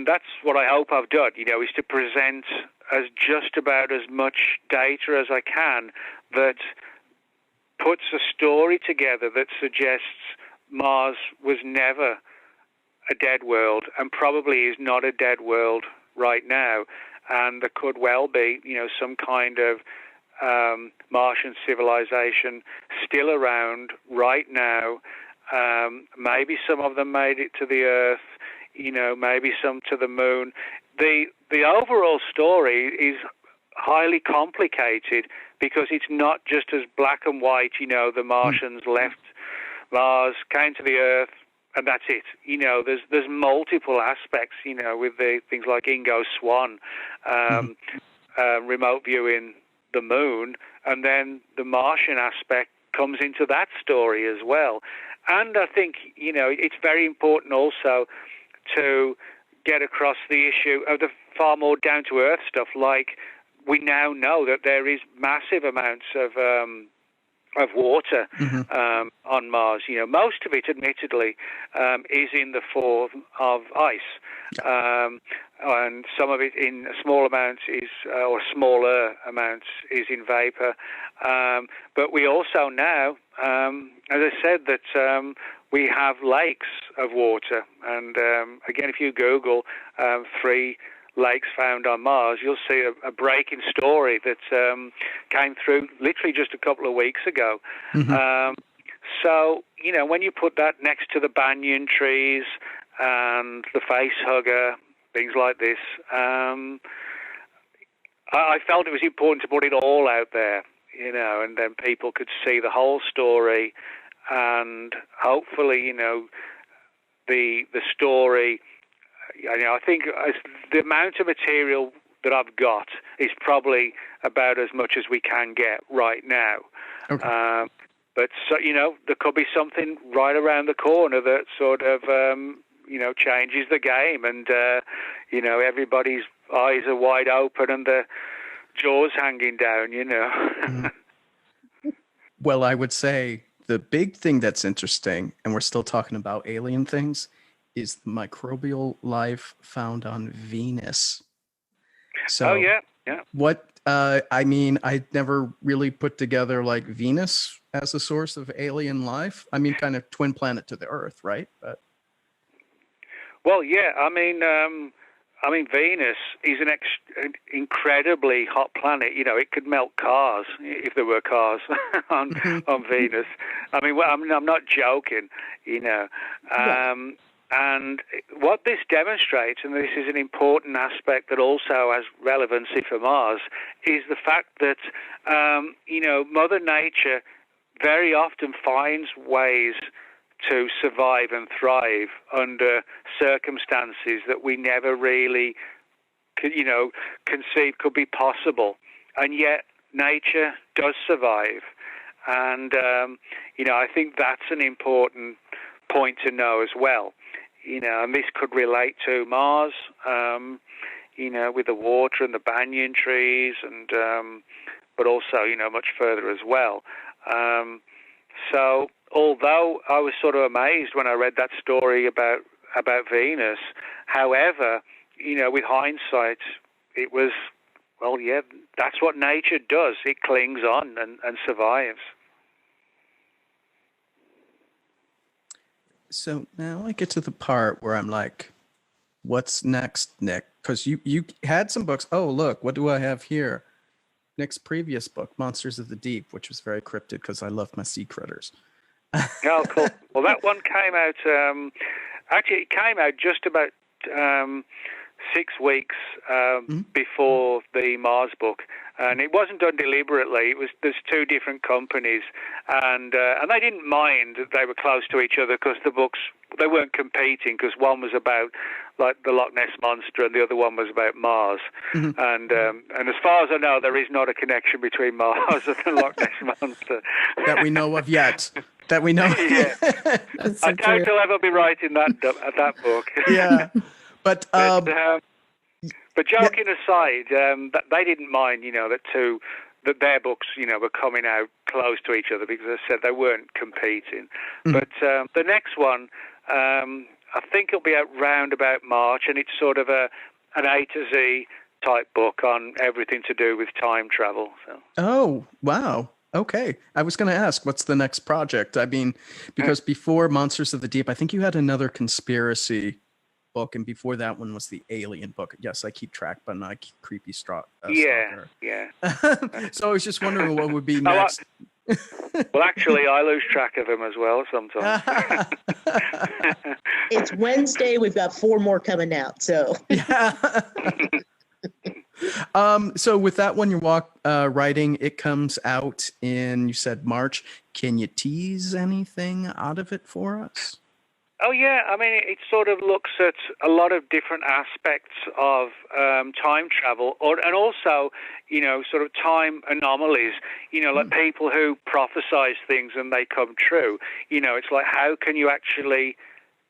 that's what I hope I've done, is to present as just about as much data as I can that puts a story together that suggests Mars was never a dead world and probably is not a dead world right now. And there could well be, some kind of Martian civilization still around right now. Maybe some of them made it to the Earth, maybe some to the Moon. The overall story is highly complicated because it's not just as black and white. The Martians left Mars, came to the Earth, and that's it. There's multiple aspects. With the things like Ingo Swann, remote viewing the Moon, and then the Martian aspect comes into that story as well. And I think it's very important also to get across the issue of the far more down-to-earth stuff. Like, we now know that there is massive amounts of water on Mars. Most of it, admittedly, is in the form of ice, and some of it in small amounts or smaller amounts is in vapor. But we also now, as I said, that we have lakes of water. And again, if you Google 3 lakes found on Mars, you'll see a breaking story that came through literally just a couple of weeks ago. So, when you put that next to the banyan trees and the face hugger, things like this, I felt it was important to put it all out there, and then people could see the whole story, and hopefully, the story. I think the amount of material that I've got is probably about as much as we can get right now. Okay. But so, there could be something right around the corner that sort of changes the game, and everybody's eyes are wide open and the jaws hanging down. Well, I would say the big thing that's interesting, and we're still talking about alien things, is the microbial life found on Venus. So, yeah. What, I never really put together like Venus as a source of alien life. Kind of twin planet to the Earth, right? But well, yeah. Venus is an incredibly hot planet. It could melt cars if there were cars on Venus. I'm not joking. And what this demonstrates, and this is an important aspect that also has relevancy for Mars, is the fact that, Mother Nature very often finds ways to survive and thrive under circumstances that we never really conceived could be possible. And yet nature does survive. And, I think that's an important point to know as well. And this could relate to Mars, with the water and the banyan trees, and but also, much further as well. So, although I was sort of amazed when I read that story about Venus, however, with hindsight, it was, well, yeah, that's what nature does. It clings on and survives. So now I get to the part where I'm like, what's next, Nick? Because you had some books. Oh, look, what do I have here? Nick's previous book, Monsters of the Deep, which was very cryptic because I love my sea critters. Oh, cool. Well, that one came out, actually, it came out just about 6 weeks before the Mars book. And it wasn't done deliberately. There's 2 different companies, and they didn't mind that they were close to each other because the books, they weren't competing, because one was about like the Loch Ness Monster and the other one was about Mars. And as far as I know, there is not a connection between Mars and the Loch Ness Monster that we know of yet. That we know. Yeah. So I doubt I'll ever be writing that book. Yeah, but joking aside, they didn't mind, that their books, were coming out close to each other, because as I said, they weren't competing. But the next one, I think it'll be out round about March, and it's sort of an A to Z type book on everything to do with time travel. So. Oh, wow. Okay. I was going to ask, what's the next project? I mean, because before Monsters of the Deep, I think you had another conspiracy book, and before that one was the Alien book. Yes, I keep track, but not creepy Yeah. So I was just wondering what would be next. Well, actually, I lose track of them as well sometimes. It's Wednesday. We've got 4 more coming out. So Yeah. So with that one, you're writing, it comes out in, you said March. Can you tease anything out of it for us? Oh, yeah. I mean, it sort of looks at a lot of different aspects of time travel, and also, sort of time anomalies, like people who prophesize things and they come true. It's like, how can you actually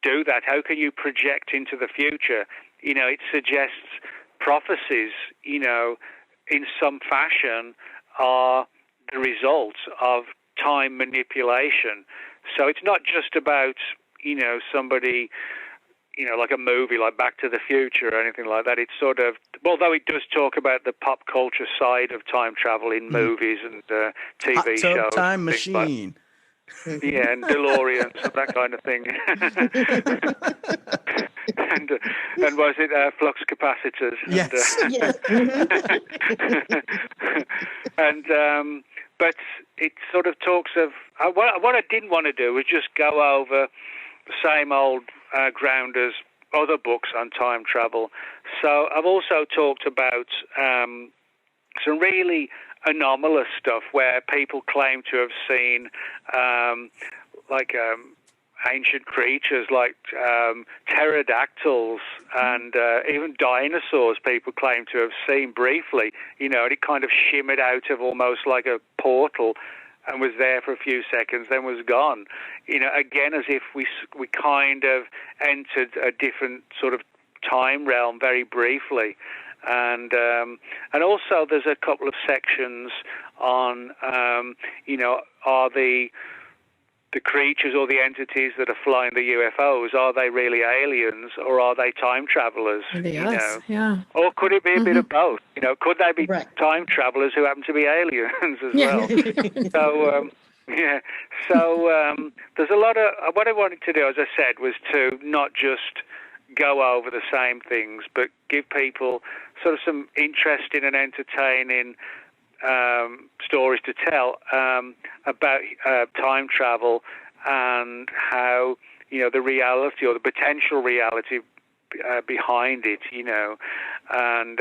do that? How can you project into the future? It suggests prophecies, in some fashion are the result of time manipulation. So it's not just about somebody, like a movie like Back to the Future or anything like that. It's sort of, although it does talk about the pop culture side of time travel in movies and TV shows. Time machine. Yeah, and DeLoreans and that kind of thing. and was it flux capacitors? Yes. And but it sort of talks of what I didn't want to do was just go over the same old ground as other books on time travel. So I've also talked about some really anomalous stuff where people claim to have seen ancient creatures like pterodactyls and even dinosaurs. People claim to have seen briefly, and it kind of shimmered out of almost like a portal and was there for a few seconds, then was gone. Again, as if we kind of entered a different sort of time realm very briefly. And also there's a couple of sections on, are the creatures or the entities that are flying the UFOs, are they really aliens or are they time travelers? Yeah. Or could it be a bit of both? Could they be time travelers who happen to be aliens as well? So, there's a lot of, what I wanted to do, as I said, was to not just go over the same things, but give people sort of some interesting and entertaining stories to tell about time travel and how the reality or the potential reality behind it, and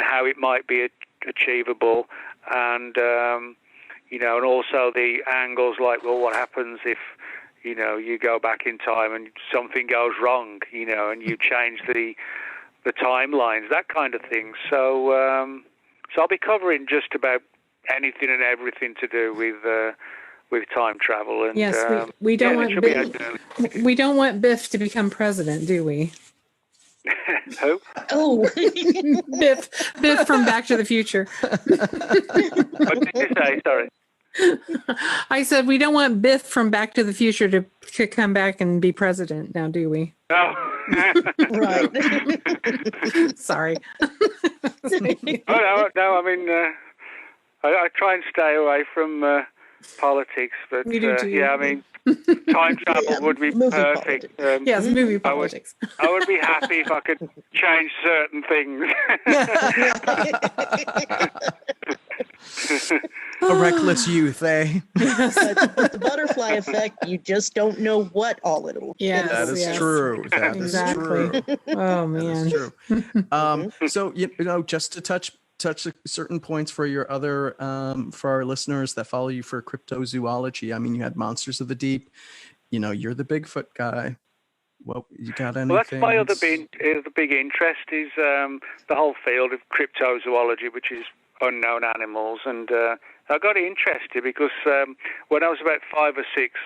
how it might be achievable, and and also the angles like, well, what happens if you go back in time and something goes wrong, and you change the timelines, that kind of thing. So I'll be covering just about anything and everything to do with time travel. And yes, we don't want we don't want Biff to become president, do we? Who? Oh, Biff from Back to the Future. What did you say? Sorry. I said we don't want Biff from Back to the Future to come back and be president now, do we? No. right. Sorry. No. I mean, I try and stay away from politics, but yeah, I mean, time travel would be perfect. Yes, movie politics. I would be happy if I could change certain things. A reckless youth, eh? But with the butterfly effect, you just don't know what all it'll. Yes, that is true. That is true. Oh man, that is true. So just to touch certain points for your other for our listeners that follow you for cryptozoology. I mean, you had Monsters of the Deep. You're the Bigfoot guy. Well, you got anything? Well, that's my other big interest is the whole field of cryptozoology, which is unknown animals, and I got interested because when I was about 5 or 6,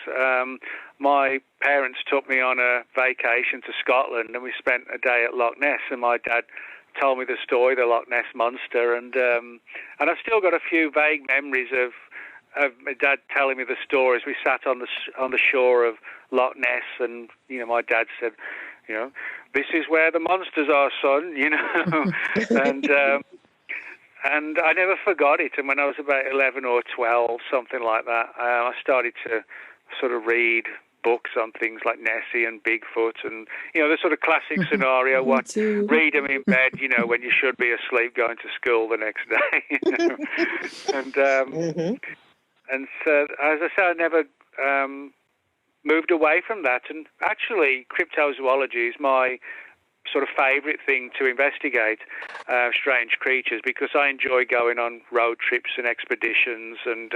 my parents took me on a vacation to Scotland, and we spent a day at Loch Ness, and my dad told me the story, the Loch Ness Monster, and I've still got a few vague memories of my dad telling me the stories. We sat on the shore of Loch Ness, and my dad said, you know, this is where the monsters are, son, you know. And I never forgot it. And when I was about 11 or 12, something like that, I started to sort of read books on things like Nessie and Bigfoot and, you know, the sort of classic scenario, read them in bed, you know, when you should be asleep going to school the next day. You know? And so, as I said, I never moved away from that. And actually, cryptozoology is my sort of favorite thing to investigate, strange creatures, because I enjoy going on road trips and expeditions and,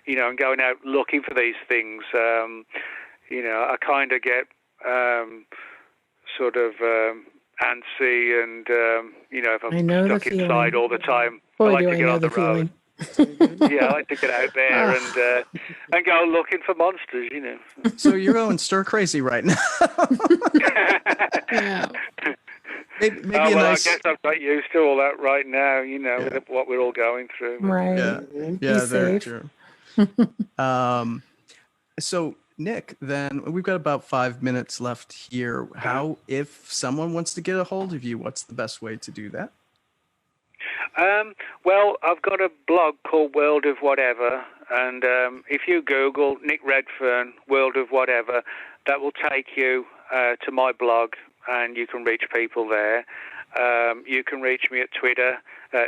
you know, and going out looking for these things. You know, I kind of get sort of antsy and, you know, if I'm stuck inside all the time, Boy, I like do to get on the road. Yeah, I like to get out there and go looking for monsters, you know. So you're going stir crazy right now. Yeah. Maybe well, a nice... I guess I've got used to all that right now, you know, with what we're all going through. Right. Yeah, very true. So, Nick, then we've got about 5 minutes left here. How, if someone wants to get a hold of you, what's the best way to do that? Well, I've got a blog called World of Whatever, and if you Google Nick Redfern, World of Whatever, that will take you to my blog, and you can reach people there. You can reach me at Twitter,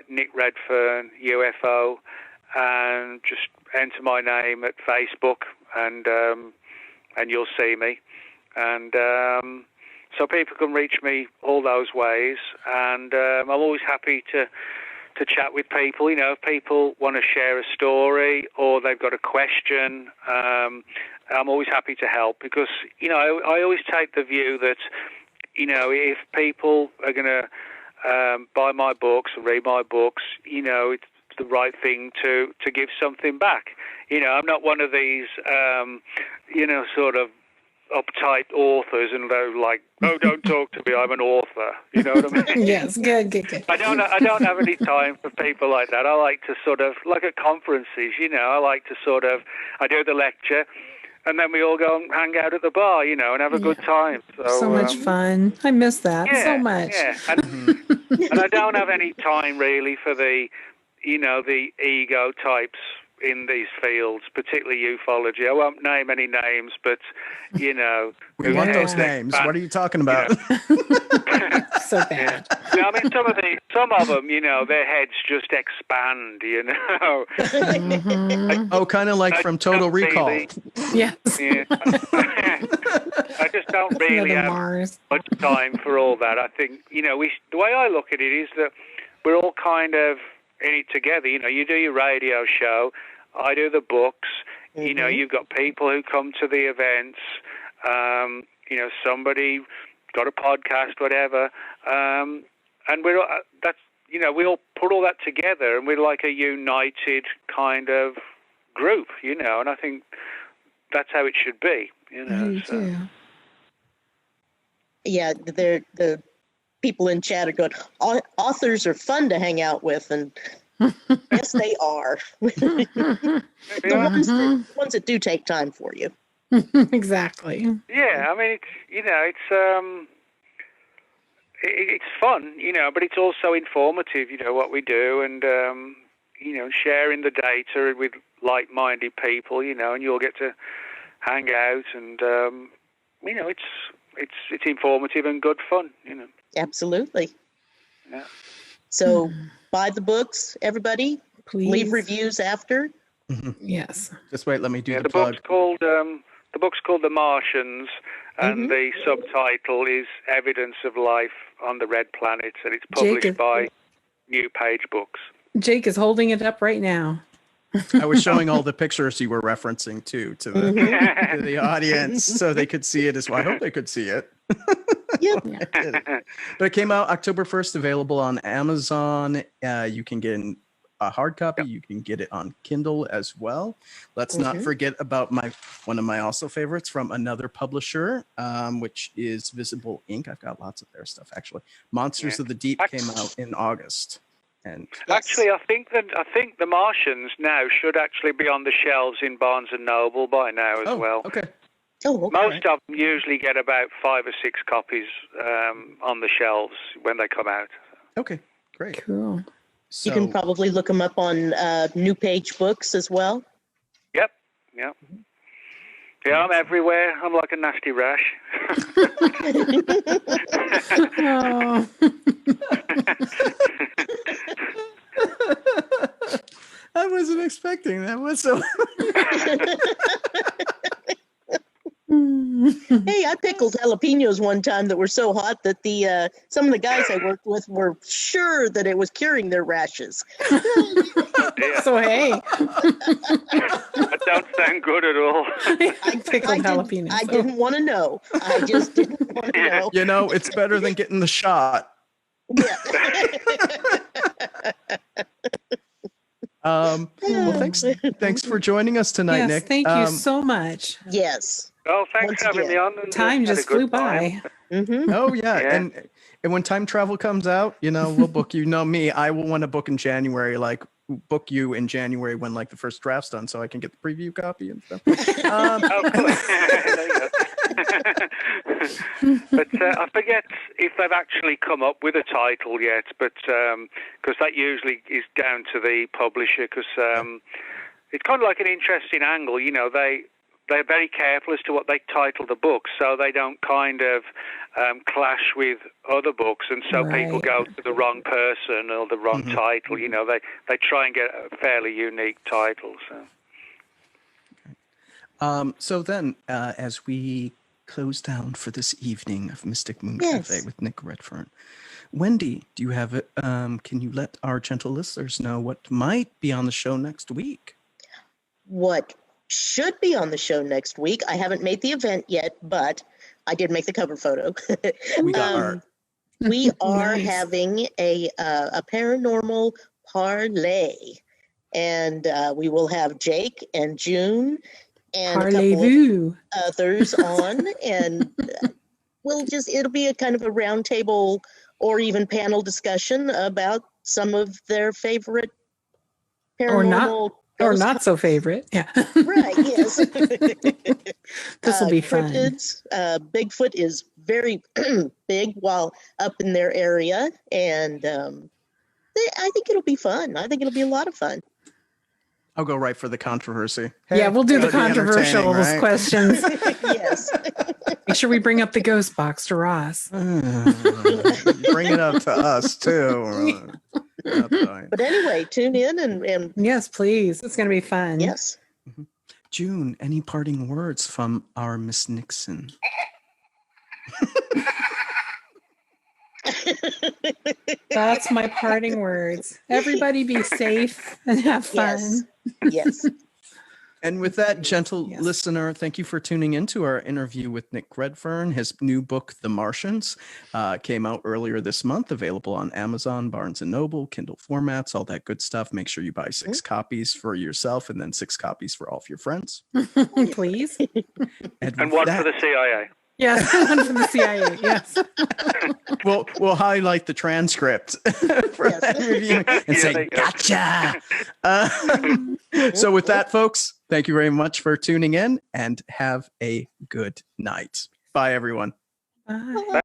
Nick Redfern, UFO, and just enter my name at Facebook, and you'll see me. And so people can reach me all those ways, and I'm always happy to chat with people. You know, if people want to share a story or they've got a question, I'm always happy to help, because, you know, I always take the view that, you know, if people are going to buy my books or read my books, you know, it's the right thing to give something back. You know, I'm not one of these, you know, sort of uptight authors and they're like, oh, don't talk to me, I'm an author. You know what I mean? Yes, good. I don't have any time for people like that. I like to sort of, like at conferences, you know, I like to sort of, I do the lecture, and then we all go and hang out at the bar, you know, and have a good time. So much fun. I miss that so much. Yeah, and I don't have any time really for the, you know, the ego types in these fields, particularly ufology. I won't name any names, but, you know. We want those names. What are you talking about? You know. So bad. Yeah. I mean, some of them, you know, their heads just expand, you know. Oh, kind of like from Total Recall. Really, Yes. yeah. I just don't really have much time for all that. I think, you know, the way I look at it is that we're all kind of in it together. You know, you do your radio show, I do the books. You know, you've got people who come to the events. You know, somebody got a podcast, whatever, and we're that's, you know, we all put all that together, and we're like a united kind of group, you know. And I think that's how it should be, you know. So. Yeah, the people in chat are going, authors are fun to hang out with, and yes, they are. The ones that do take time for you. Exactly. Yeah, I mean, it's, you know, it's fun, you know, but it's also informative, you know, what we do, and you know, sharing the data with like-minded people, you know, and you'll get to hang out, and you know, it's informative and good fun, you know. Absolutely. Yeah. So buy the books, everybody. Please. Leave reviews after. Yes. Just wait, let me do the plug. The book's called The Martians, and the subtitle is Evidence of Life on the Red Planet, and it's published by New Page Books. Jake is holding it up right now. I was showing all the pictures you were referencing to the audience so they could see it as well. I hope they could see it. Yep. But it came out October 1st, available on Amazon. You can get a hard copy. You can get it on Kindle as well. Let's not forget about one of my also favorites from another publisher, which is Visible Ink. I've got lots of their stuff, actually. Monsters of the Deep came out in August. And actually, I think the Martians now should actually be on the shelves in Barnes and Noble by now as well. Okay. Oh, okay. Most of them usually get about 5 or 6 copies on the shelves when they come out. Okay, great. Cool. So, You can probably look them up on New Page Books as well. Yep. Yeah, I'm everywhere. I'm like a nasty rash. Oh. I wasn't expecting that. What's so? Hey, I pickled jalapenos one time that were so hot that the some of the guys I worked with were sure that it was curing their rashes. Yeah. So hey, That don't sound good at all. pickled jalapenos. I didn't want to know. I just didn't want to know. You know, it's better than getting the shot. Yeah. Well, thanks for joining us tonight, Yes, Nick. thank you so much. Yes. Oh, thanks Once for having me again. on. And, Time had a just good flew time. by. Mm-hmm. Oh yeah. Yeah. And when time travel comes out, you know, we'll book you. You know me, I will want to book in January, like book you in January when like the first draft's done, so I can get the preview copy and stuff. Oh, cool. There you go. But I forget if they've actually come up with a title yet, but because that usually is down to the publisher, because it's kind of like an interesting angle. You know, they're very careful as to what they title the books, so they don't kind of clash with other books, and so people Right. go to the wrong person or the wrong title. You know, they try and get a fairly unique title. So then, as we close down for this evening of Mystic Moon Yes. Cafe with Nick Redfern, Wendy, do you have it? Can you let our gentle listeners know what might be on the show next week? What should be on the show next week? I haven't made the event yet, but I did make the cover photo. We got art. We are Nice. having a paranormal parlay, and we will have Jake and June and a couple of Parlez-vous. others on, and it'll be a kind of a round table or even panel discussion about some of their favorite Or not- paranormal Or ghost not so favorite. Yeah. Right, yes. This will be fun. Cryptids, Bigfoot is very big while up in their area, and I think it'll be fun. I think it'll be a lot of fun. I'll go right for the controversy. Yeah, we'll do the That'd be controversial entertaining, right? questions. Yes. Make sure we bring up the ghost box to Ross. Bring it up to us too. That's fine. But anyway, tune in and Yes, please. It's going to be fun. yes. June, any parting words from our Miss Nixon? That's my parting words. Everybody be safe and have fun. Yes. Yes. And with that, gentle Yes. listener, thank you for tuning into our interview with Nick Redfern. His new book, The Martians, came out earlier this month, available on Amazon, Barnes & Noble, Kindle formats, all that good stuff. Make sure you buy 6 copies for yourself and then 6 copies for all of your friends. Please. And with one that, for the CIA. Yes, one from the CIA. Yes. we'll highlight the transcript for Yes. that review and Yeah, there say, you go. gotcha. So with that, folks, thank you very much for tuning in and have a good night. Bye, everyone. Bye.